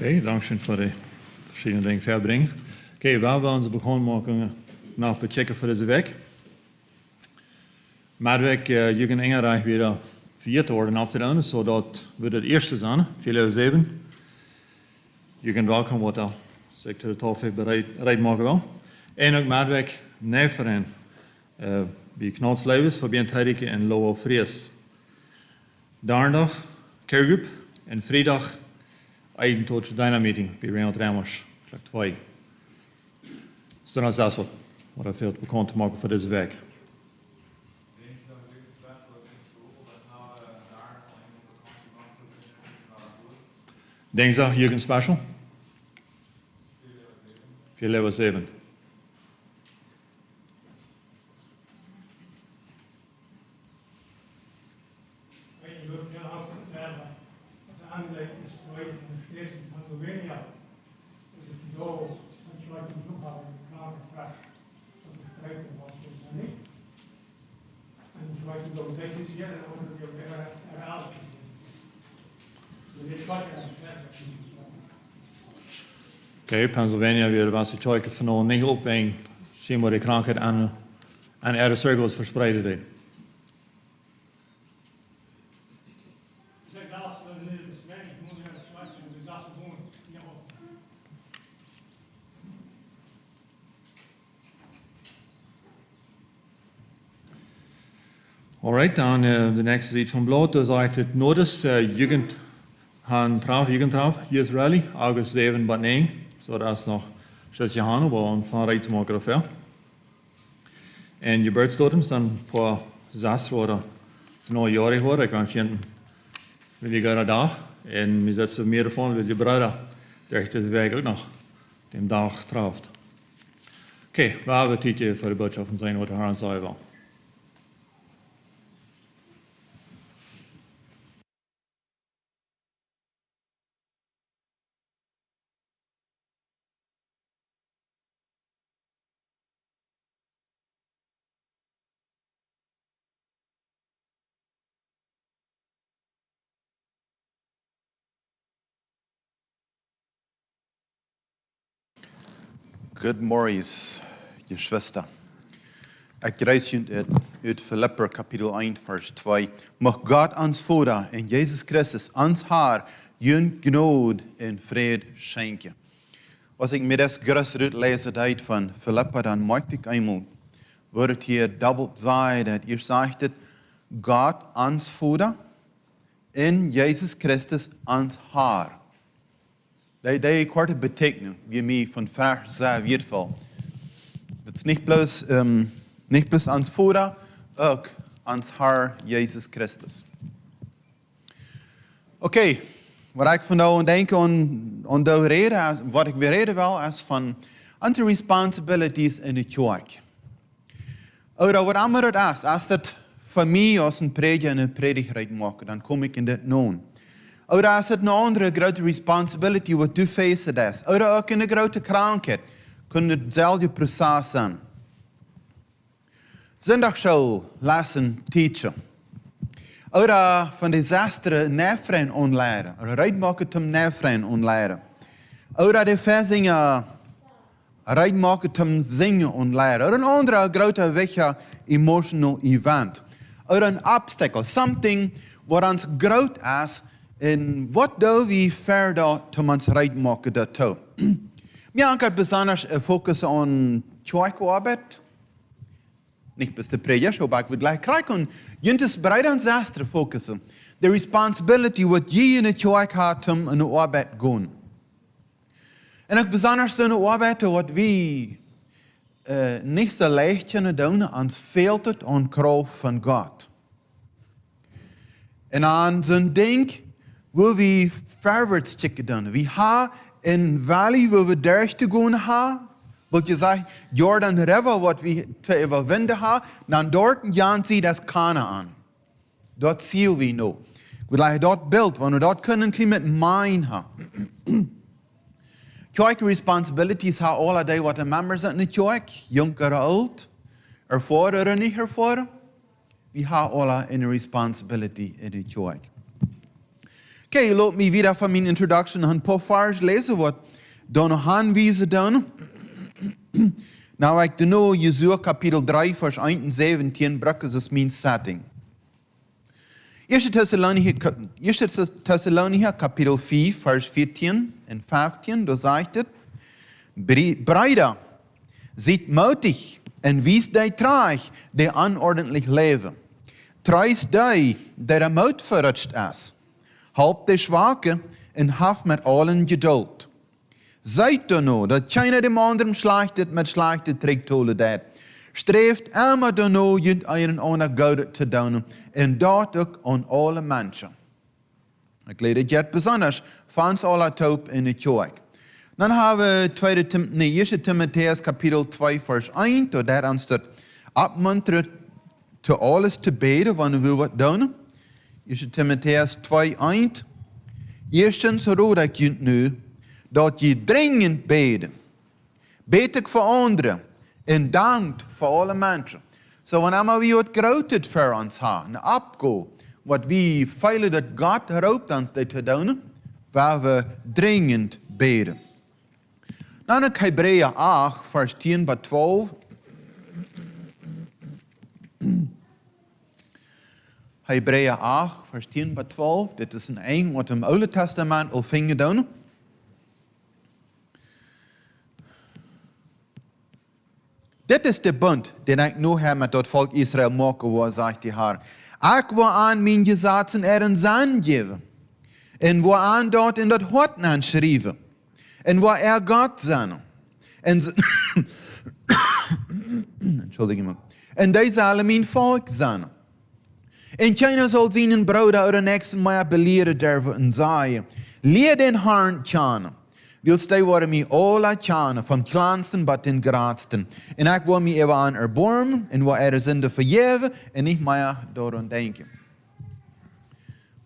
Okay, danke für die verschiedenen Dinge verbringen. Okay, wir wollen uns begonnen machen, nach bechecken für diese Weg. Maar je kan Engereich wieder 4 worden op te doen, zodat we het eerste zijn, 4:07. Je kan welkom wat al, zeg de tafel bereid maken wel. En ook maatwerk neveren bij Knotslevens, voor Bientijdige en Lowe Fries. Donderdag, kerkgroep en vrijdag, Edental Dynamite bij Reinhold Remmers, klik 2. Dus dan is dat wat ik veel bekend te maken voor deze week. Dinsdag, Jürgen Special. 4:07. Okay, Pennsylvania weer was die tjoike van niet op en zien waar de krankheid aan de cirkels verspreiden deed. All right, dan de nächste is iets van bloot. Dus eigenlijk het nodig Jugendtraf, Youth Rally, August 7 tot 9. So dat is nog 6 jaar, waar we van rijden maken of ja. En je beurtstotums dan voor 6 worden van jaar geworden. Ik wens je wil je gaan daar. En we zetten meer ervan, wil je bruiden. Dat deze week ook nog de dag traft. Oké, we hebben het hier voor de boodschappen zijn wat de Herren zei wel. Good morning, Geschwister. Ik lees je uit Filipper kapitel 1 vers 2. Mag God ons Vader en Jezus Christus ons Heer je genade en vrede schenken. Als ik met das gerust uitlezen uit van Filipper, dan maak ik eenmaal, wordt het hier dubbel zijn, dat hier zegt het, God ons Vader en Jezus Christus ons Heer. Die korte betekenis, wie mij van vers zei weerval. Het is niet plus ans Vader, ook ans Heer Jezus Christus. Oké, wat ik vandaag denk aan de reden, wat ik weer reden wil, is van onze responsibilities in de kerk. Oder wat anders het is, als dat voor mij als een prediger en een prediger maken, dan kom ik in dit noem. Oder als het een andere grote responsibility wat du facet is. Oder ook in een grote krankheid. Kan hetzelfde proces zijn. Zondagschool lessen teachen. Oder van disaster nefren onleren. Oder uitmaken zum nefren onleren. Oder de versinger uitmaken zum zingen onleren. Oder een andere grote wichtige emotional event. Oder een obstacle. Something wat ons groot is. En wat doen we verder om ons rijdt maken daartoe? Mij gaat besonders focussen op kerkarbeid. Niet bij de prediker, maar ik wil gleich krijgen. Je is bereid aan zesde focussen. De responsibility wat je in de kerk hebt om in de arbeid te gaan. En ook besonders in de arbeid wat we niet zo leicht kunnen doen, ons veelt het aan kracht van God. En aan zo'n ding, wo we verwaarts checken doen. We hebben een valley waar we durch te gaan hebben. Wat je zegt, Jordan River, wat we te overwinnen hebben. Dan dort gaan ze dat Kanaan. Dat zien we nu. We leggen dat beeld, want we dat kunnen met mijn hebben. Kerk responsibilities hebben alle die wat de members zijn in de kerk. Jong of oud. Ervaren of niet ervaren. We hebben alle een responsibility in de kerk. Okay, laat me wieder van mijn introduction een paar vers lezen wat dan nog aanwijzen dan. Nou, ik doe Jesua kapitel 3 vers 1 en 17, brakken is mijn setting. 1 Thessalonicher kapitel 4 vers 14 en 15, da zegt het, Brüder, seid mutig en wees die traag, die onordentlich leven. Treis die er moed verrutscht is. Help de Schwache en haf met allen geduld. Seid dan dat keiner dem anderen schlechtet met slechte trektolen deed. Streeft immer dan je eieren ondergouden te doen en dat ook aan alle mensen. Ik leer het jet besonders van alle top in de kerk. Dan hebben we 1 Timotheus kapitel 2 vers 1, dat daar aan staat, opmunteren te alles te beden, wanneer we wat doen. 1 Timotheus 2, 1. Eerstens roep ik je nu, dat je dringend beden. Bid ik voor anderen en dankt voor alle mensen. Zo wanneer we wat groot voor ons hebben, en opgaan, wat we veilig dat God roept ons dit te doen, waar we dringend beden. Dan ik Hebreeën 8, vers 10 tot 12. Hebreeën 8, vers 10 tot 12. Dit is een eng wat im Oude Testament al ving gedaan. Dit is de bund, den ik nu heb met het volk Israël maken wil, zegt de Heer. Ik wil aan mijn gesetzen er zin geven. En wil aan dort in dat hart schrijven. En wil God zijn. En Entschuldigung me. En die zullen mijn volk zijn. En keiner zal zijn broeder oder nächsten mij beleren durven en zeggen. Leer den Herrn kennen. Willst du worden mij alle kennen, van kleinsten tot den grootsten. En ik wil mij even aan erbarmen en wil zonde vergeven en niet meer daaraan denken.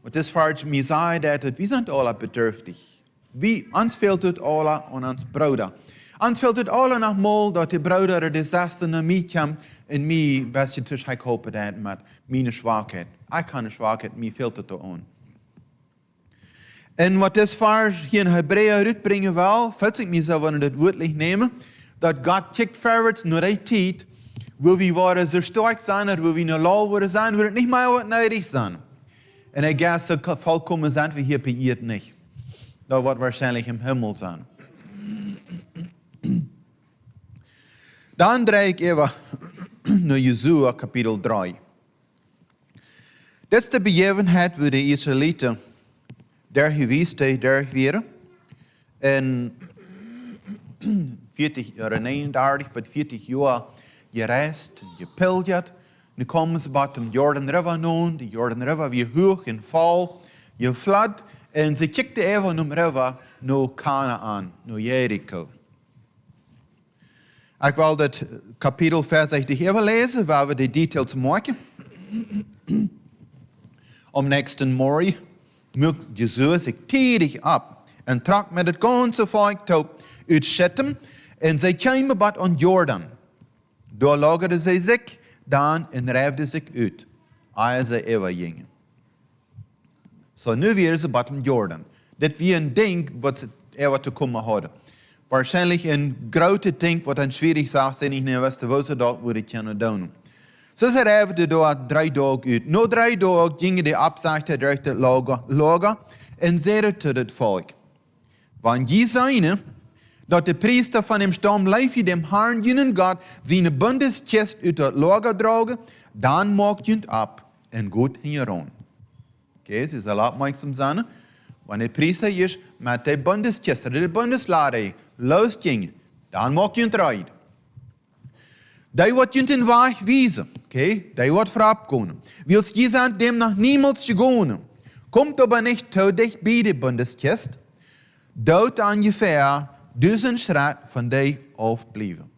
Wat is voor mij zei dat we zijn alle bedürftig. Ons fehlt het alle aan ons broeder. Ons fehlt het alle nogmaals dat de broeder de zesde naar mij komt en mij een beetje tussen hopen dat met mijn zwakheid. Ik kan een zwakheid, mij fehlt het aan. En wat is voor hier in Hebreeën uitbrengen wel, voelt ik mezelf wanneer dat woordelijk nemen, dat God kijkt voorwaarts naar die tijd, wil we worden zo sterk zijn, of wil we naar lauw worden zijn, wil het niet meer wat nodig zijn. En ik ga zo volkomen zijn we hier bij hier niet. Dat wordt waarschijnlijk im Himmel zijn. Dan draai ik even naar Jesua kapitel 3. Dit is de begevenheid waar de Israëlieten daar geweest daar waren. En 39 tot 40 jaar gereisd, gepilgerd. Nu komen ze bij de Jordan River noemen. De Jordan River weer hoog en vol, geflood. En ze kijkten even naar de river naar Canaan, naar Jericho. Ik wil dat kapitel voorzichtig even lezen, waar we de details maken. Om nächsten morgen moet Jezus zich tijdig op en trok met het ganze volk toe uit Shittim en zij kwamen bij aan Jordan. Daar lagerden zij zich dan en rijfden zich uit, als zij even gingen. Zo nu weer ze bij Jordan. Dit weer een ding wat ze even te komen hadden. Waarschijnlijk een grote ding wat een schwierig zaak zijn, ik niet wist wat ze dat wilden kunnen doen. Zo ze rijfden daar 3 dagen uit. Na 3 dagen gingen de opzichter door het lager en zeiden tot het volk. Wanneer je zijn dat de priester van dem stam Levi dem Herrn jenen God zijn bundeskist uit het lager dragen, dan maakt je het op en goed in je rond. Okay, ze zal opmerkzaam zijn. Wanneer de priester is met de bundeskist, de bundeslade, losging, dan maakt je het rijden. Die wordt je den weg wijzen. Okay? Die wordt voorop komen. Wils je zijn dem nog niemals gegaan. Komt aber nicht te dicht bij de bundeskist. Dood ongeveer 1000 schritt van die afblijven.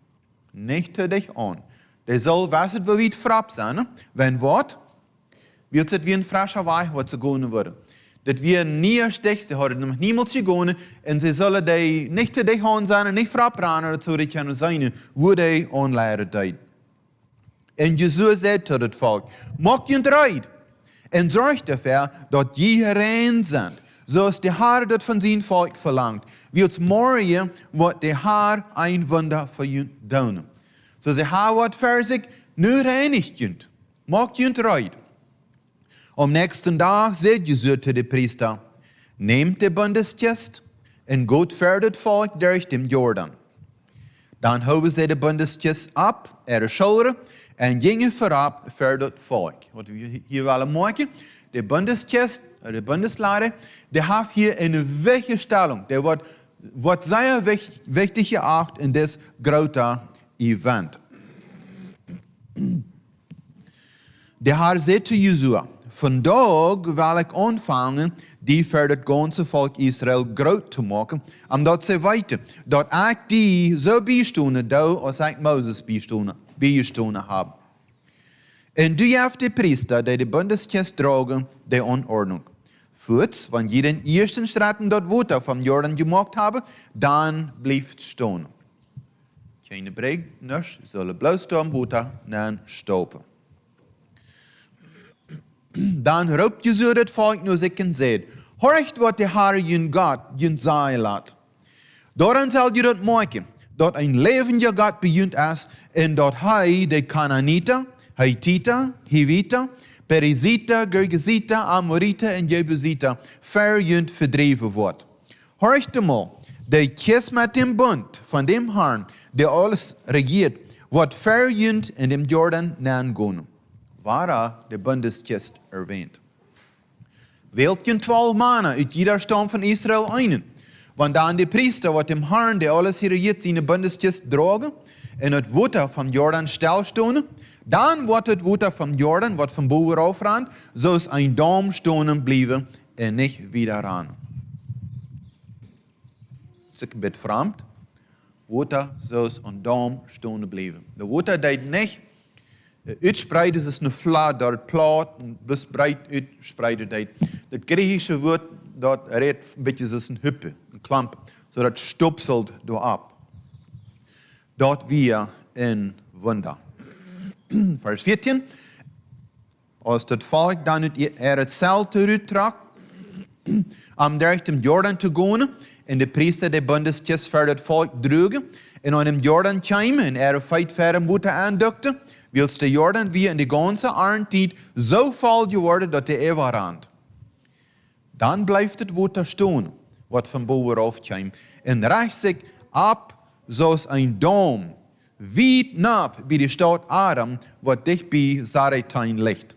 Niet te dicht aan. Die zal weten waar we het voorop zijn. Wenn wat? Wils het wie een frische weg wat ze gaan worden. Dat wir nie stich, sie hadden nog niemals gegaan en ze zullen die niet te dicht aan zijn en niet voorop rennen, zodat die kunnen zijn, hoe die aanleiden deed. En Jezus zei tot het volk, maak je het rijden en zorg ervoor dat je rein bent. zoals de Heer dat van zijn volk verlangt. Wilt morgen wat de Heer een wonder voor je doen. Zoals de Heer wat voor zich nu reinigt kunt. Maakt je rein. Am nächsten dag zei Jezus te de priester, neemt de bundeskist en gaat verder het volk door de Jordan. Dan houden zij de bundeskist op, de schouder, en gingen voorop verder het volk. Wat we hier willen maken, de bundeskist, de bundeslade, die heeft hier een weggestelling. Die wordt zeer wichtig geacht in dit grote event. De Heer zei te Jezus, vandaag wil ik aanvangen die voor het ganze volk Israël groot te maken, omdat ze weten dat ik die zo bijstonden doe als ik Mozes bijstonden heb. En du hebt de priester die de bundeskist dragen, de onordnung. Voorts, wanneer je den eerste straten dat water van Jordan gemaakt hebben, dan blijft staan. Geen breekners zullen blauwstorm water naar stoppen. Dan roept Jezus het volk naar zich en zegt, hoort wat de Heer je God je zeggen laat. Daarom zal je dat maken, dat een levende God begint is en dat hij de Canaaniten, Hittiten, Hiviten, Periziten, Girgiziten, Amoriten en Jebusiten verjunt verdreven wordt. Hoort eenmaal, de kies met dem bund van dem Herrn, die alles regiert, wordt verjunt in dem Jordan nagaan. Waar de bundeskist erwähnt. Wählt je 12 mannen uit jeder stam van Israël einen. Want dan de priester wat dem Herrn, die alles regiert, zijn bundeskist dragen en het water van Jordan stilstonden, dan wordt het water van Jordan, wat van boven afraadt, zoals een dam stonden blijven en niet weer aan. Dat is een beetje vreemd. Water zoals een dam stonden blijven. De water deed niet uitspreiden is een vlaat door het plaat, dus breed uitspreiden deed. Het Griechische woord dat redt een beetje zoals een huppe, een klamp, zodat stopselt doorop. Dat weer een wonder. Vers 14. Als het volk dan het zeld terugtrok, om door de Jordan te gaan, en de priester de bundeskist voor het volk droegen, en aan de Jordan kwamen en feit verder moeten aandukten, wils de Jordan weer in de ganze armtijd zo vol geworden dat de eeuw randt. Dan blijft het water staan, wat van bovenaf kwam, en richt zich op zoals een dom, wiet nap bij de stad Adam, wat dicht bij Zaretain ligt.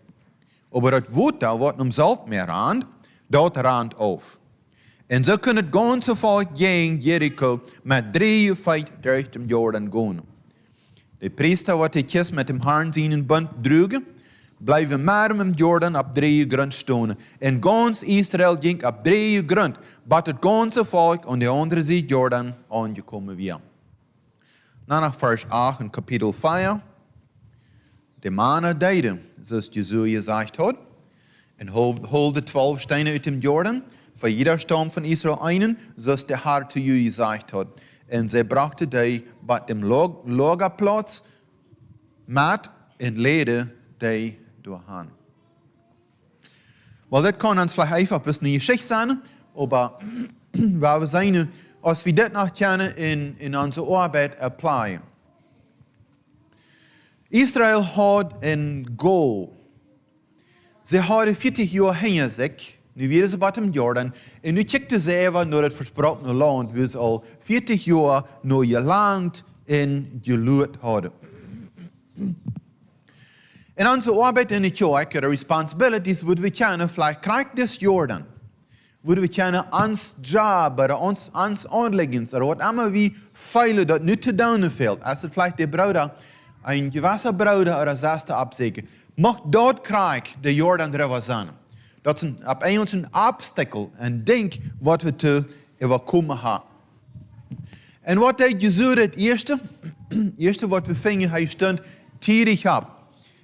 Maar het water wat om zalt meer randt, dat randt af. En zo kan het ganze volk gegen Jericho met 3 feit door de Jordan gaan. De priester wat de kist met hem Herrn zijn bund droegen, blijven maar met Jordan op 3 grond staan. En gans Israël ging op 3 grond, maar het ganze volk aan de andere zijde Jordan aangekomen weer. Naar vers 8 in kapitel 4. De mannen deden, zoals Jezus gezegd had, en holden 12 stenen uit de Jordan, voor jeder stam van Israël einen, zoals de Heer te u gezegd had. En zij brachten die bij dem lagerplaats met en leden die doorheen. Wel, dat kan ons vielleicht einfach bloß eine Geschichte sein, aber wir zijn, als wir das noch kennen, in onze Arbeit applyen. Israël had een goal. Ze hadden 40 jaar hinter zich. Nu weer ze bij dem Jordan. En nu kijkten ze even naar het versprochene land, waar ze al 40 jaar naar gelangt en geluid hadden. En onze arbeid in de kerk, de responsibilities, worden we kennen, vielleicht krijgt des Jordan. Worden we kennen ons job, oder ons aanleggings, oder wat immer wie feilen dat nu te doen fehlt. Als het vielleicht de Bruder, een gewasser Bruder oder Saste abzegen, mag dort krijg de Jordan River zijn. Dat is op een obstakel, een ding wat we te overkomen hebben. En wat deed Jezus het eerste wat we vingen, hij stond tierig op.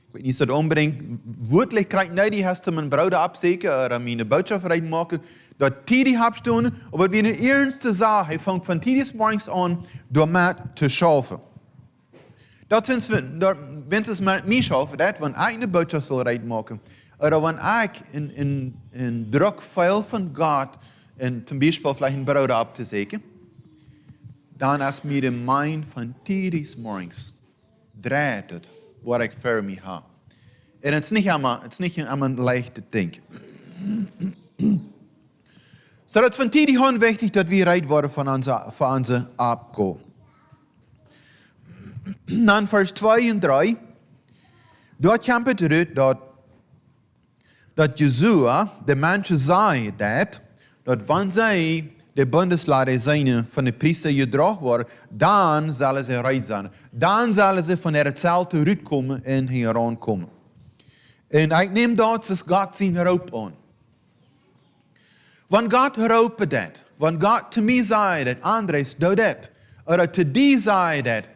Ik weet niet of dat unbedingt woordelijk krijgt, nee, die heeft mijn broeder opzeken, of mijn boodschap maken, dat tierig opstonden, maar wie de eerste zaak, hij vangt van tierig morgens aan, door met te schaffen. Dat vindt het met mij schaffen, dat, want ik een boodschap zal maken. Oder wenn ich in druk veel van God und zum Beispiel vielleicht ein Brot abzusägen, dann ist mir der Mind von tierigs morgens dreht, was ich für mich habe. Und es ist nicht immer ein leichtes Ding. So, das ist von tidig an wichtig, dass wir reit worden von unser Abgehen. Dann Vers 2 und 3. Dort kämpft dass Jesua, der Menschen sei, dass wenn sie der Bundeslade seine von den Priester gedracht worden, dann sollen sie reit sein. Dann sollen sie von der Zeit zurückkommen und herankommen. Und ich nehme dort das Gott sein Raub an. Wenn Gott raubt das, wenn Gott zu mir sagt, Andres, do das, oder zu dir sagt,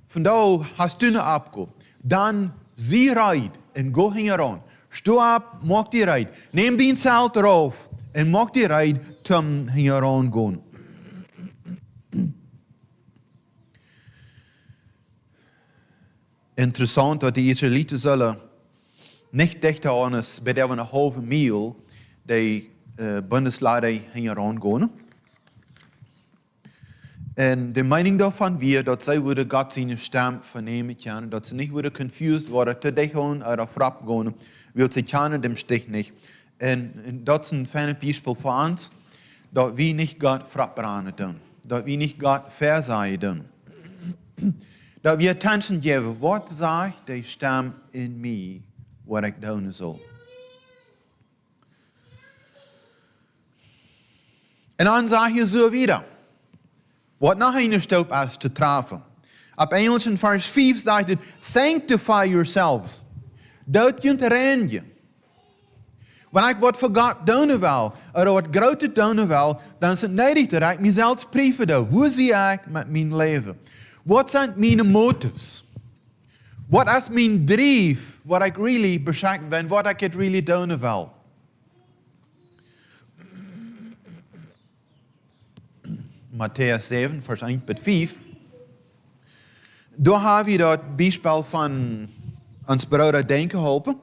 von da hast du eine Abgabe, dann sieh reit und go heran. Steh ab, mach die reit. Nimm den Zelt drauf und mach die reit zum heran gehen. Interessant, dass die Israeliten sollen nicht dichter an es, bei der eine halbe Mil die Bundeslade herangehen. Und die Meinung davon wir, dass sie würde Gott seine Stimme vernehmen können, dass sie nicht würde confused worden, zu dich oder frapp gehen, weil sie können dem Stich nicht. Und das ist ein feines Beispiel für uns, dass wir nicht Gott frapp tun, dass wir nicht Gott versagen tun. Dass wir Attention geben, was sagt die Stimme in mir, was ich tun soll. Und dann sage ich so wieder, was nach einer Staub ist zu treffen. Ab Englisch in Vers 5 sagt es, sanctify yourselves. Dat kunt reinigen. Wenn ich was für Gott tun will, oder was Großes tun will, dann ist es nötig, dass ich mich selbst prüfe. Wo sehe ich mit meinem Leben? Was sind meine Motives? Was ist mein Drive, was ich really beschäftigt bin, was ich really tun will? Matthäus 7, Vers 1 bis 5. Da haben wir das Beispiel von uns Bruder denken geholfen.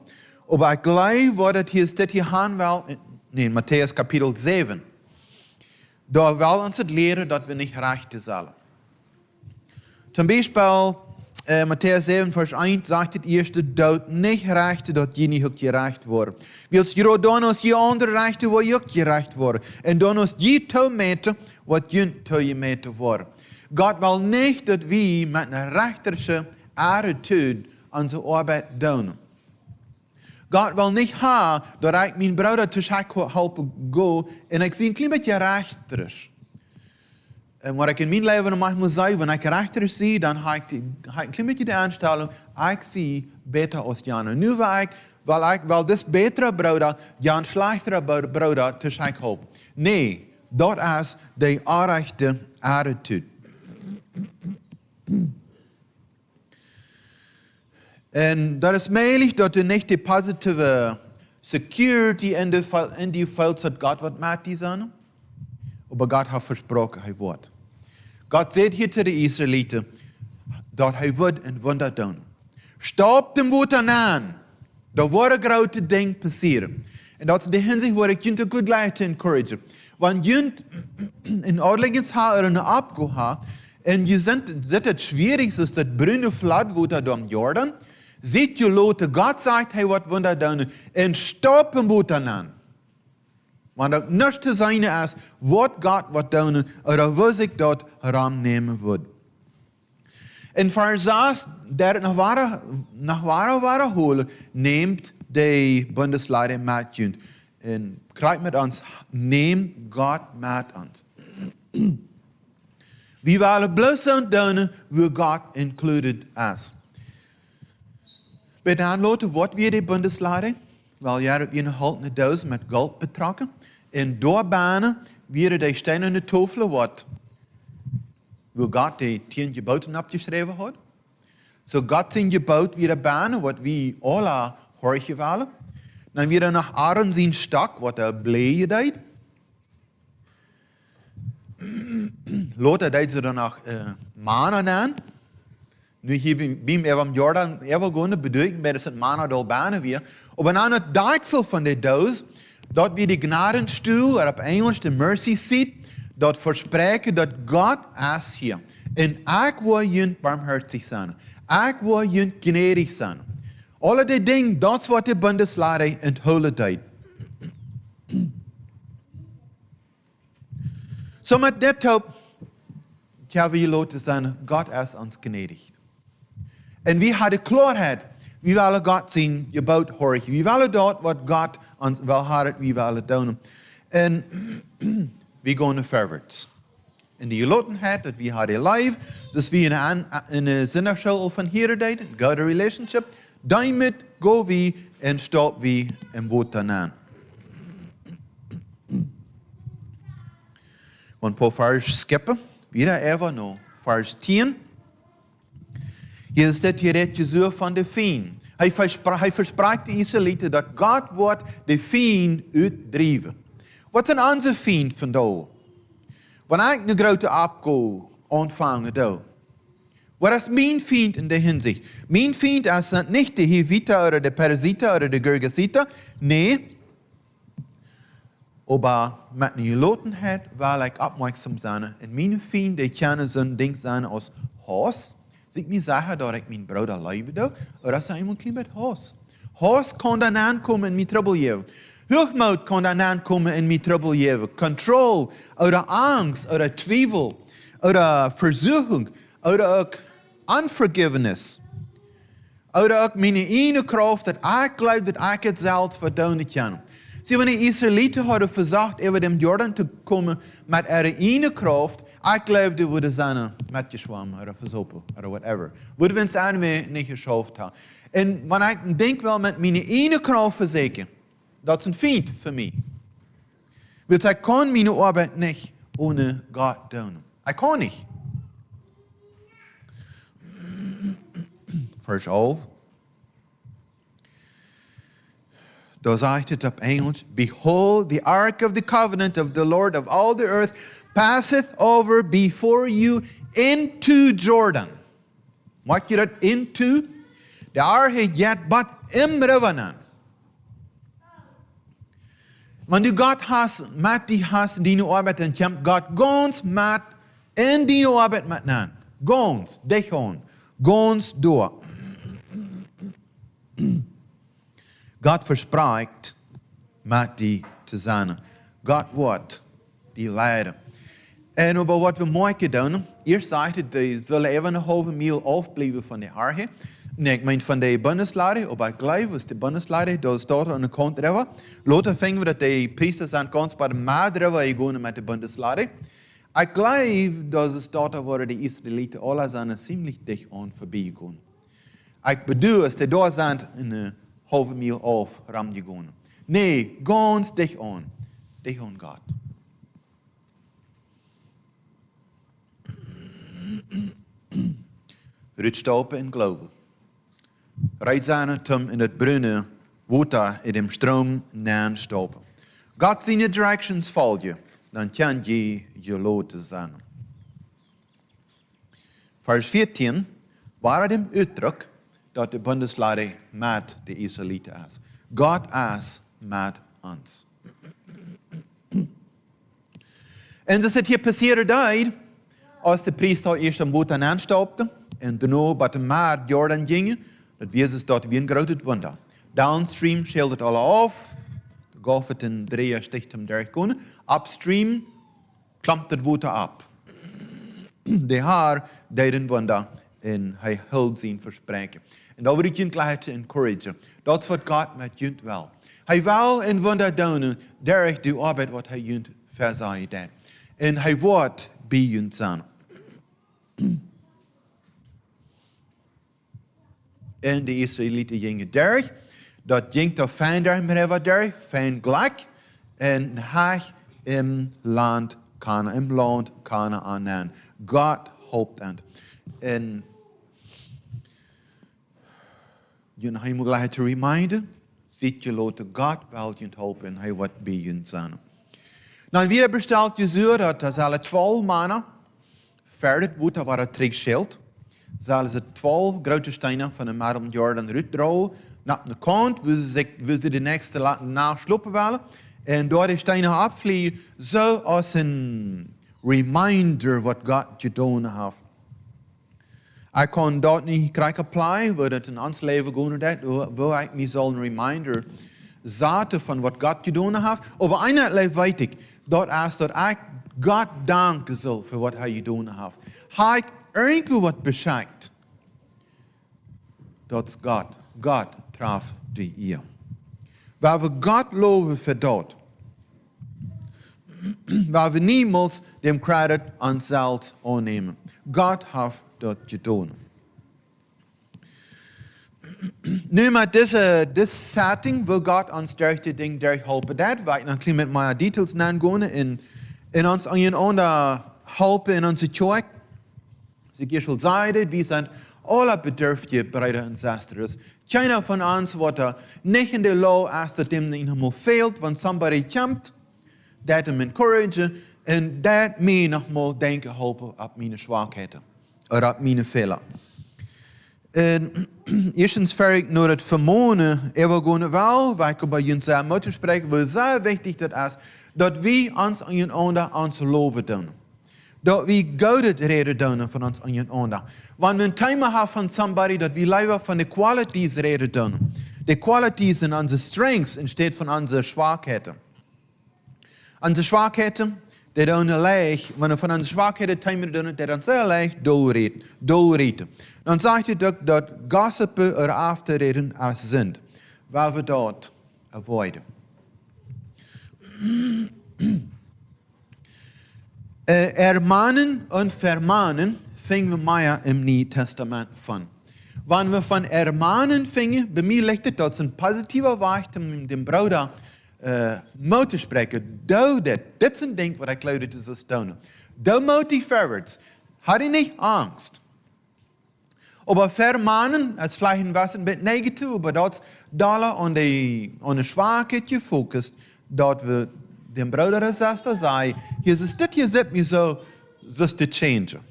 Aber ich glaube, was das hier haben will, in Matthäus Kapitel 7, da will uns das lehren, dass wir nicht recht sollen. Zum Beispiel, Matthäus 7, Vers 1 sagt das erste, dass nicht recht, dass je nicht gerecht wurde. Wils je dan als je andere rechte, wo je gerecht worden. En dan als je toe meten, wat je toe meten worden. Gott will nicht, dass wir mit einer rechtlichen Attitude unsere Arbeit tun. Gott will nicht haben, dass ich meinen Bruder zu helfen gehe und ich sehe ein klein bisschen rechter. Und was ich in meinem Leben manchmal sage, wenn ich rechter sehe, dann habe ich ein klein bisschen die Einstellung, ich sehe besser als Jana. Nur weil das bessere Bruder, ja ein schlechterer Bruder zu helfen. Nee, das ist die rechte Attitude. Und das ist möglich, dass du nicht die positive Security in die Feld hat, Gott wird mit dir sein. Aber Gott hat versprochen, er wird. Gott sagt hier zu den Israeliten, dass er wird ein Wunder tun. Stopp dem Wunder an. Da wird ein großes Ding passieren. Und das ist die Hinsicht, wo ich Jünt gut gleich zu encouragen. Wenn Jünt in ordentliches Haar oder eine Abgabe hat, und je sind es schwierig, ist das brüne Flatwunder da im Jordan, seht ihr Leute, Gott sagt, hey, was Wunder tun, und stopp dem Wunder an. Wenn das nicht zu sein ist, was Gott was tun, oder was ich dort herannehmen würde. In Vers 6, der nach wahre holen, nehmt die Bundeslade mit uns. Und kriegt mit uns, nehmt Gott mit uns. Wir wollen bloß so tun, wo Gott included ist. Bei den Leuten, was wir die Bundeslade, weil ja, wir eine haltende Dose mit Gold betragen. In Doorbanen werden die steinerne Tafel, wo Gott die 10 Geboten abgeschrieben hat. So Gott sind Gebot wieder Bahnen, was wir alle horchen wollen. Dann wieder nach Aaron sein Stock, was er blähe deed. Lothar deed sie dann nach Mana an. Nu hier beim am Jordan, gehen, bedeutet mir, dass es Mana da Bahnen wir. Aber dann das Deichsel von der Dose, dat wie de gnadenstoel, er op Engels de mercy seat, dat verspreken dat God is hier. En ik wil je barmhartig zijn. Ik wil je gnädig zijn. Alle die dingen, dat is wat de bundeslade in het hele tijd. Zo met dit hoop, ja, we laten zijn, God is ons gnädig. En wie hadden klaarheid, wie willen God zien, je bouwt horig. Wie willen dat wat God ons wil hadden, wie willen doen. En we gaan verwaarts. En die gelotenheid dat we hadden live, dus we in een zinnerschool van hier deed, God relationship, daarmee gaan we en stop we en boot dan aan. Een paar vers skippen, wieder even nou, vers 10. Hier is dit hier het gezoer van de veen. Hij verspreekt de Israëlieten dat God wordt de veen uitdrijven. Wat is onze veen vandaag? Wanneer ik een grote opgave ontvangen doe, wat is mijn vriend in de hinsicht? Mijn vriend is niet de Hivita of de Perizita of de Gergesita, nee. Maar met een gelotenheid wil ik opmerksam zijn. En mijn vriend, die kennen zo'n ding zijn als haas. Zie ik niet zeggen dat ik mijn broeder leven doe, maar dat is iemand klein met haas. Haas kan dan aankomen in mijn trouble. Hoogmoed kan dan aankomen in mijn trouble. Control, oder angst, oder twijfel, oder verzoeking, oder ook unforgiveness. Oder ook mijn ene kracht dat ik geloof dat ik het zelf verdoen kan. Zie, wanneer de Israëlieten hadden verzocht over de Jordan te komen met hun ene kracht, ik geloof dat we de zijn met geschwommen, of verzopen, of whatever. We we ons aan niet geschoven hebben. En wanneer ik denk wel met mijn ene kracht verzekeren, dat is een vriend voor mij. Want ik kan mijn arbeid niet ohne God doen. Ik kan niet. Vers 11. Daar zegt het op Engels. Behold, the ark of the covenant of the Lord of all the earth passeth over before you into Jordan. Maak je dat into? De ark heeft jet but im river. Want God has met die has die arbeid en kamp, God gons met in die arbeid met nan. Gons, dich on. Gons door. God verspreekt met die te zijn. God wordt die leider. En over wat we maken doen, eerst zegt het, die zullen even een halve mijl afblijven van de arge. Nee, ik meen van de bundeslade, op het glijf was de bundeslade, daar staat aan de kant river. Later vingen we dat de priesters aan kant bij de maat river gaan met de bundeslade. Ik geloof dat staat waar de Israëlieten alle zijn ziemlich dicht aan voorbij gaan. Ik bedoel, als de daar zijn een halve mijl af, ram je gaan. Nee, ganz dicht aan God. Rutstopen in geloven. Rijd zijn om in het brunnen water in de stroom naan stoppen. God zijn directions volg je, dan kan je geloten zijn. Vers 14, waar het uitdruk dat de bundeslade met de Israëlieten is. God is met ons. En dus het hier passiert tijd, als de priester eerst een boot aanstapte, en daarna bij de maat Jordan gingen, dat wees dat weer een groot wonder. Downstream scheelt het alle af, de golf het in 3 jaar sticht om daar kunnen. Upstream klampt het water op. De haar deed een wonder en hij hield zijn verspreken. En dat wil ik je gelijk te encouragen. Dat is wat God met je wil. Hij wil een wonder doen, daar de arbeid wat hij je verzaaid heeft. En hij wordt bij je zijn. En de Israëlieten gingen daar. Dat ging toch fijn daar, maar wat daar, fijn gelijk. En hij im land Canaan. God hoopt aan. En je moet gelijk te reminden, ziet je laten God wel je helpen en hij wordt bij je zijn. Dan weer bestelt Jezus dat er zullen 12 mannen verder worden waar het terugschild. Zullen ze 12 grote stenen van de Jordan uitdragen naar de kant, waar ze de nächste laten naslopen willen. En door de steinen opvliegen, zo als een reminder wat God gedaan heeft. Ik kan dat niet krijgen apply, waar het in ons leven gewoon dat, waar ik me zal een reminder zetten van wat God gedaan heeft. Maar eindelijk weet ik, dat is dat ik God danken zal voor wat hij gedaan heeft. Hij ik enkel wat bescheidt. Dat is God. God traf die eer. Waar we God loven voor dat. Waar we niemals dem credit aan zelfs aannemen. God heeft dat gedaan. Nu met deze setting wil God ons dergelijke dingen helpen. Dat wij een klein met meer details gaan in ons aan helpen in onze kerk. Dus ik wil zeggen, we zijn alle bedürftige broeder en zusters. Keiner van ons wordt niet in de law is dat hem niet helemaal fehlt, want somebody komt, dat hem encouragen en dat mij nogmaals denken helpen op mijn zwakheden. Of op mijn fehler. En eerstens ver ik naar het vermonen, we gaan wel, waar ik bij ons moeten spreken, wat zeer wichtig dat is, dat we ons aan je ander ons loven doen. Dat we gouden reden doen van ons aan je ander. Want we een thema hebben van somebody, dat we liever van de qualities reden doen. De qualities en onze strengths in steeds van onze zwakheden. Onze zwakheden, die doen leicht, wanneer van onze zwakheden thema doen, die dan zeer leicht doorreden. Dan zegt je dat gossipen er af te reden als sind. Waar we dat avoiden. Ermahnen und vermahnen fingen we meer im Nieuw Testament van. Wanneer we van ermahnen fingen, bij mij ligt het dat een positieve weg om de broeder mee te spreken. Doe dit. Dit is een ding wat ik geloof dat is doen. Doe motiveert. Had je niet angst. Aber vermahnen, het vielleicht was een beetje negatief, maar dat is dollar aan de zwakheid gefocust, dat we dem broeder en zuster zei, hier is dit, je zit me zo, dus te changen.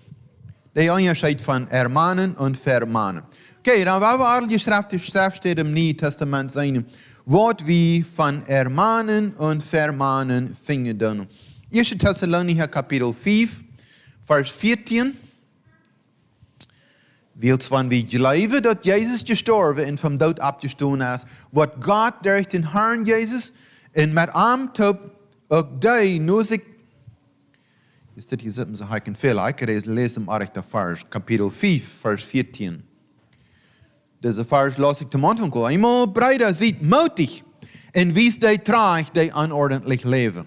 De onderscheid van ermahnen en vermahnen. Oké, dan waar we al geschreven staat im Nieuw Testament zijn, wat we van ermahnen en vermahnen vingen doen. 1 Thessalonicher Kapitel 5, vers 14. Wils van we geloven dat Jezus gestorven en van dood opgestaan is, wat God durch den Herrn Jezus en met hem tot ook die nu zich. Is dit hier zitten ze haken veel? Ik lees hem uit de vers, kapitel 5, vers 14. Deze vers las ik te Anfang. Eenmaal Brüder, ziet mutig en wies die traag die onordentlich leven.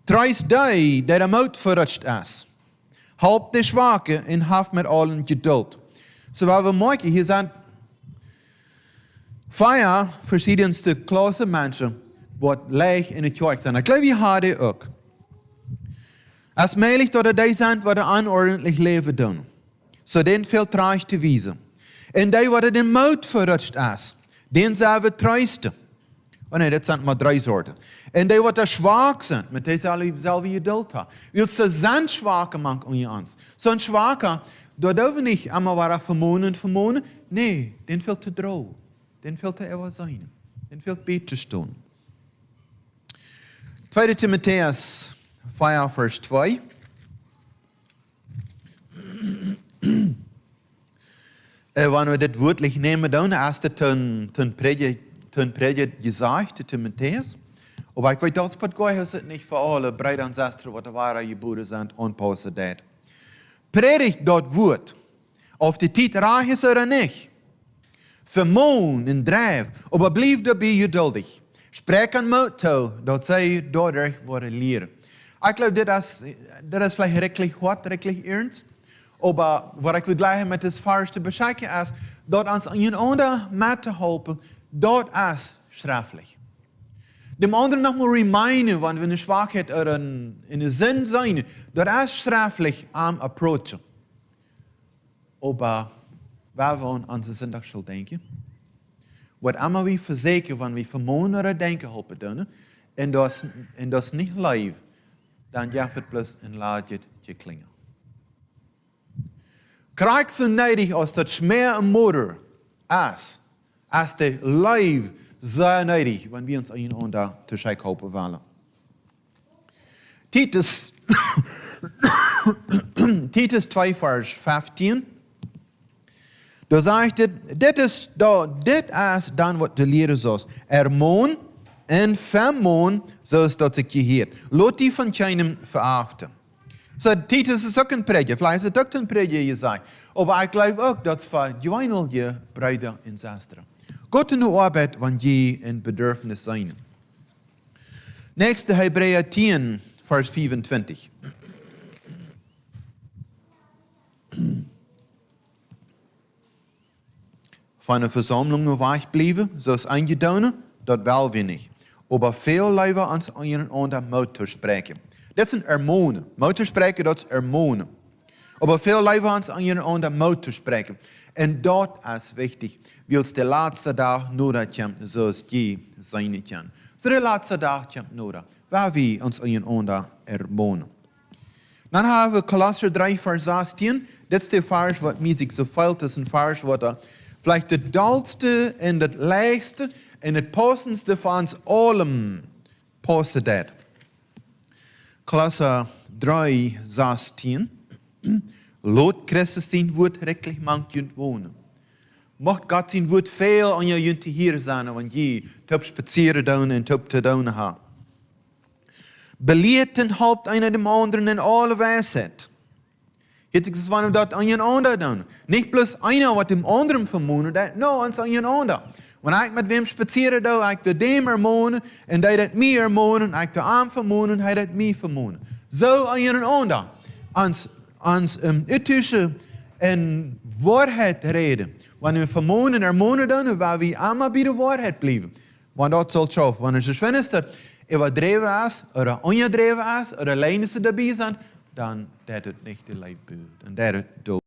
Treis die de moed verrutscht is. Help de Schwache en haft met allen geduld. So wat we maken, hier zijn 4 verschillende klasse mensen wat leeg in de kerk zijn. Ik geloof je hadden ook. Als mogelijk dat er die zijn wat een onordentlich leven doen. So den veel traag te wijzen. En die wat de moed verrutscht is, den zijn we treiste. Oh nee, dat zijn maar 3 soorten. En die wat er zwak zijn, met deze zelfde geduld hebben. Wil ze zijn zwakke maken aan je ons. Zo'n zwakke, dat doen we niet allemaal waar vermonen. Nee, den veel te droog. Den veel te eeuwig zijn. Den veel beter staan. 2 Timotheus 4, vers 2. Wanneer we dit woordelijk nemen, dan is het ten predigt gezegd, de Timotheus. Maar ik weet dat wat is het niet voor alle broeder en zusters wat de ware je broeder zijn aanpassen dat. Predigt dat woord. Of de tijd reich is er niet. Vermoon en drijf. Maar blijf daarbij geduldig. Spreek aan moed toe, dat zij daardoor worden leren. Ik geloof dat is vielleicht rechtlich hard, rechtlich ernst. Maar wat ik wil gleich met het vers te beschrijven is, dat ons aan een ander met te helpen, dat is straflich. Dem anderen nochmal reminden, want we een zwakheid in de zin zijn, dat is straflich am approachen. Maar waar we aan onze zondag zullen denken, wat allemaal we verzekeren, wanneer we vermogen naar denken helpen doen, en dat is niet live, dan jaagt het plus en laat je het klingen. Krijg zo neidig als dat schmeer en moeder is, als de live sehr nötig, wenn wir uns einander zu Schei kaufen wollen. Titus, Titus 2, Vers 15. Da sagt er, dit is dan wat de leren zoals. Ermoon en vermoon, zoals dat ik je heet. Laat die van keinem verachten. So, Titus ist auch ein Prediger, vielleicht ist es auch ein Prediger gesagt. Aber ich glaube auch, dass es für die Brüder und Schwestern Gott in der Arbeit, wenn je in Bedürfnis sein. Nächste Hebräer 10, Vers 25. Von einer Versammlung weichbleiben, so ist eingedauert, das will wir nicht. Aber viel lieber ans einander Mut zu sprechen. Dat is een hormoon. Mut te spreken, dat is hormonen. Aber veel liever ans einander Mut te spreken. En dat is wichtig. Wils de laatste dag nodig hebben, zoals je zijn kan. So de laatste dag nodig. Waar we ons einander hormonen. Dan hebben we Kolosser 3, Vers 16. Dit is de vers wat mij zich zo feilt. Dat is een vers wat vielleicht het duidelijkste en het leegste en het passendste van ons allen passen dat. Kolosser 3, 16. Laat Christus zijn woord rechtlich man kunt wonen. Mocht God zijn woord veel aan jou kunt hier zijn, want je top spazieren doen en top te doen hebben. Beleid den Haupt einer dem anderen in alle Weisheit. Jetzt ist es, wenn wir das aneinander tun. Nicht bloß einer, was dem anderen vermonen, no, ans aneinander. Wenn ich mit wem spazieren doe, ich dem ermonen, und der dat mir ermonen, ich de aan vermonen, hij dat mij vermonen. Zo aneinander. Ans ethische en Wahrheit reden. Wenn wir vermonen, ermonen doen, waar we allemaal bij de Wahrheit blijven. Want dat zal schaffen. Wanneer ze schwinst dat, overdreven is, oder ongedreven is, oder alleen ze daarbij zijn, dan dat het niet de lijf buurt. En dat het dood.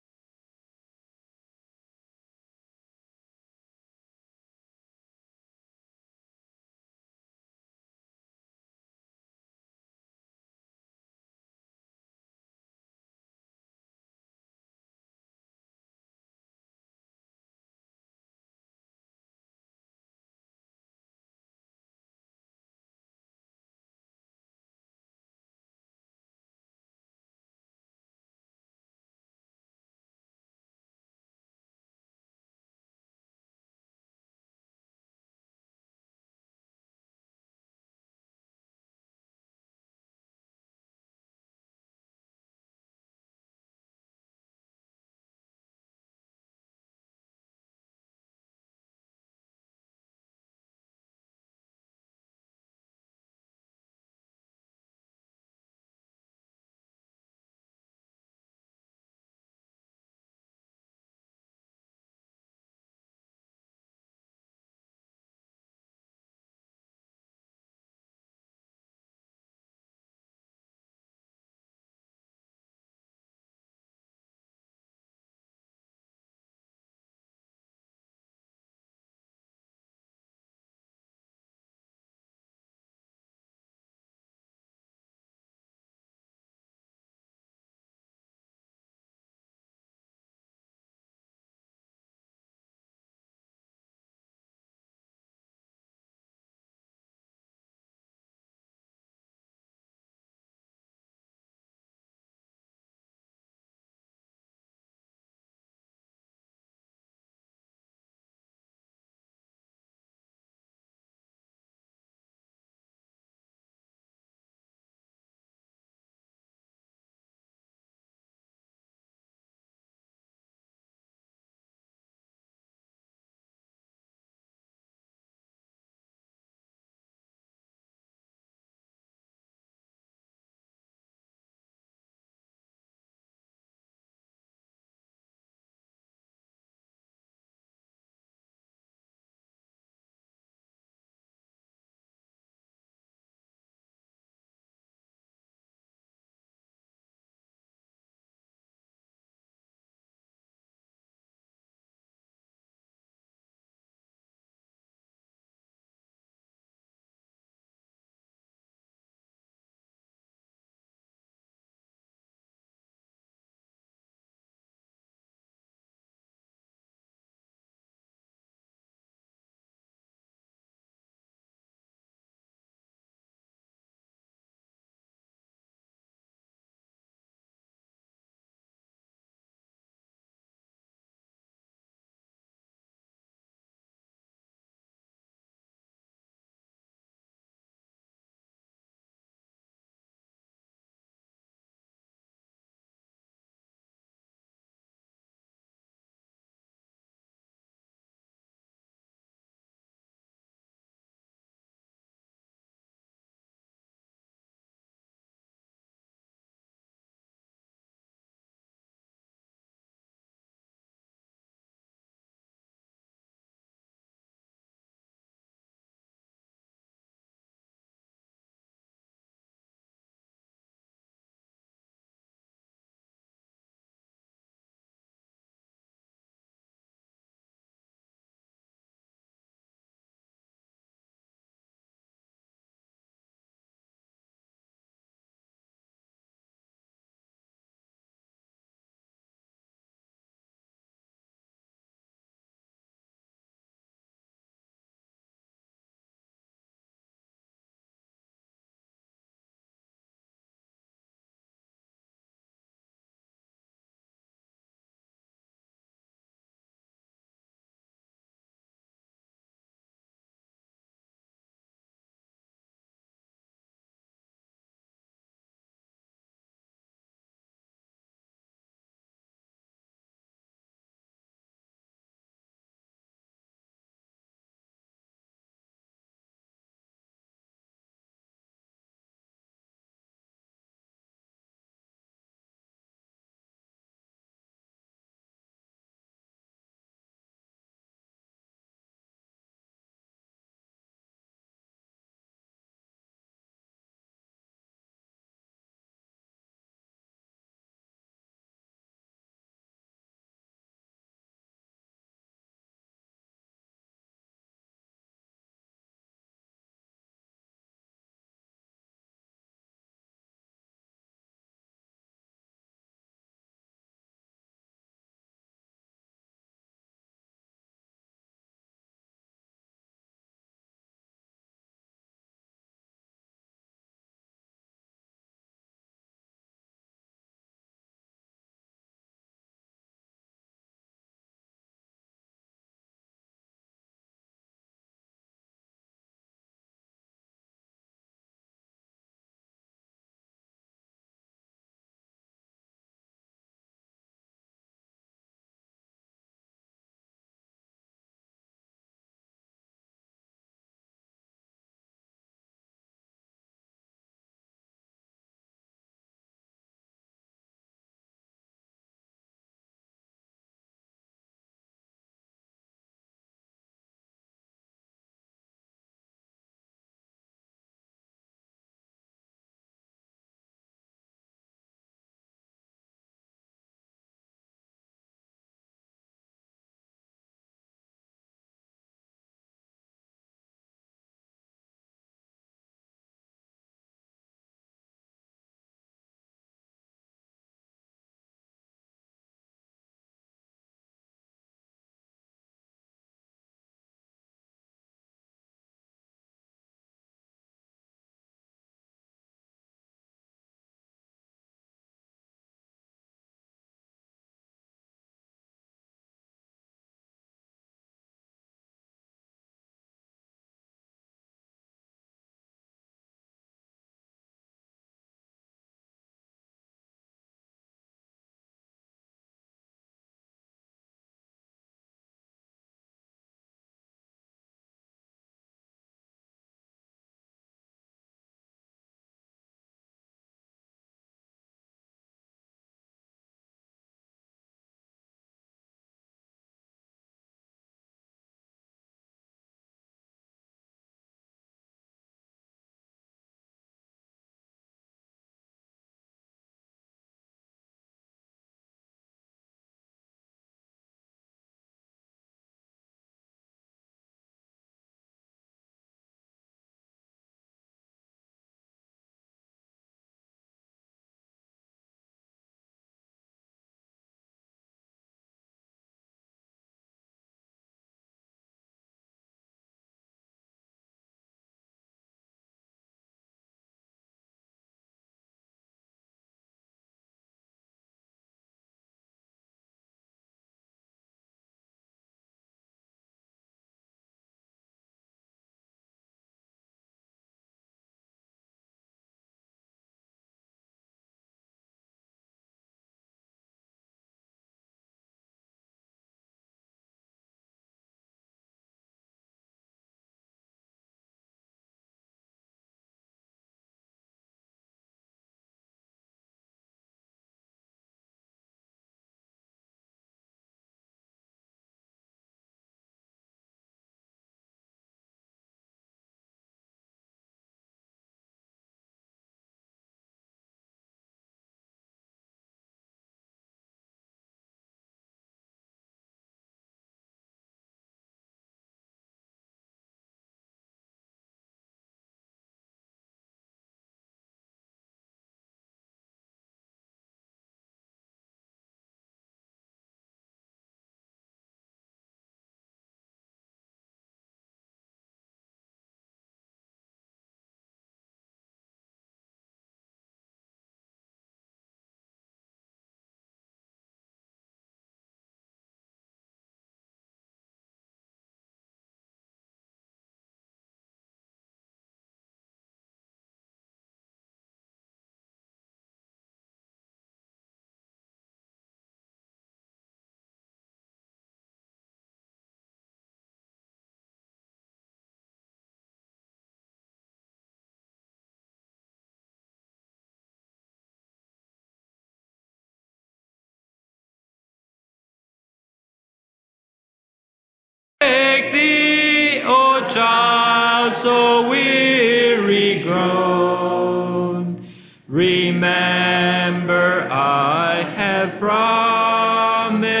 promised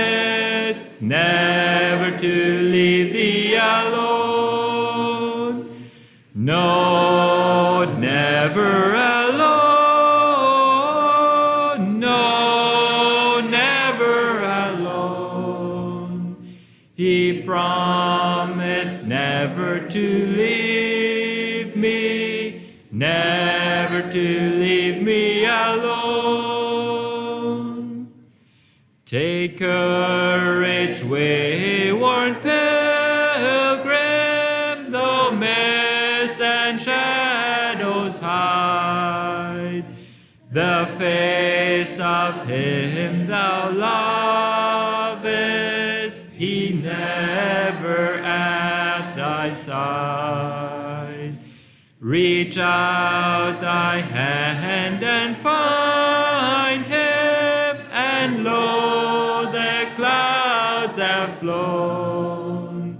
never to leave thee alone. No, never alone. No, never alone. He promised never to leave me, never to leave me alone. Take courage, wayward pilgrim, though mist and shadows hide the face of him thou lovest, he never at thy side. Reach out thy hand and find him, and lo, the clouds have flown.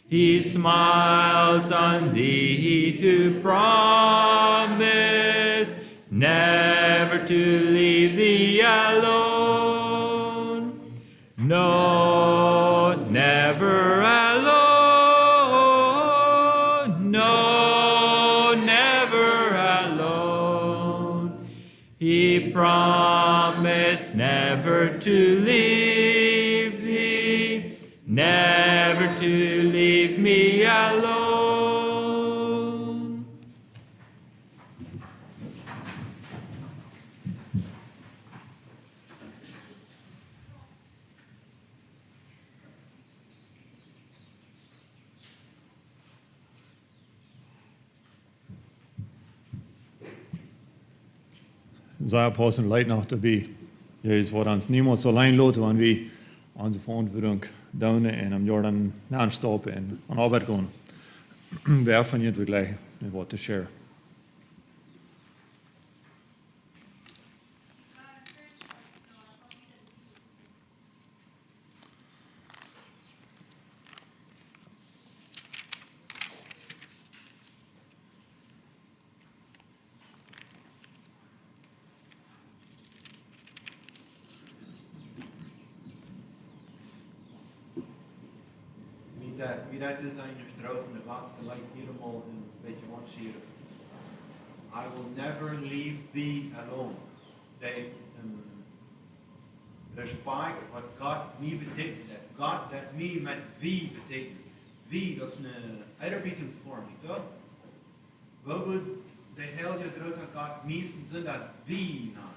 He smiles on thee who promised never to leave thee alone. No, never alone. No, never alone. He promised never to leave thee, never to leave me alone. Zij passen leidt nog te bij. Juist wat ons niemand alleen laten wanneer we onze verantwoording doen en om Jordan aanstoppen en aan arbeid gaan. Wer van jullie gleich wat te share? Wie dat is aan je stroot en de laatste lijkt helemaal een beetje ontsieren. I will never leave thee alone. Respect wat God me betekent. Dat God dat me met thee betekent. Thee, dat is een uitroepingsvorm, niet zo? Wat would de hele grote God meesten zijn dat thee naam?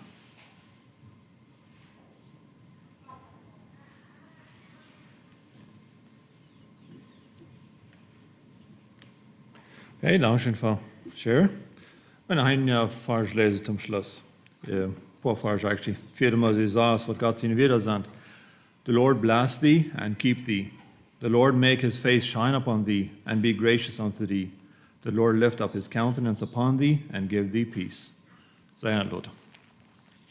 Okay, danke für share. Und ein Vers lesen zum Schluss. Ein paar Vers actually. Viermal sie saß, was Gott seine wieder sagt. The Lord bless thee and keep thee. The Lord make his face shine upon thee and be gracious unto thee. The Lord lift up his countenance upon thee and give thee peace. Sei ein Lot.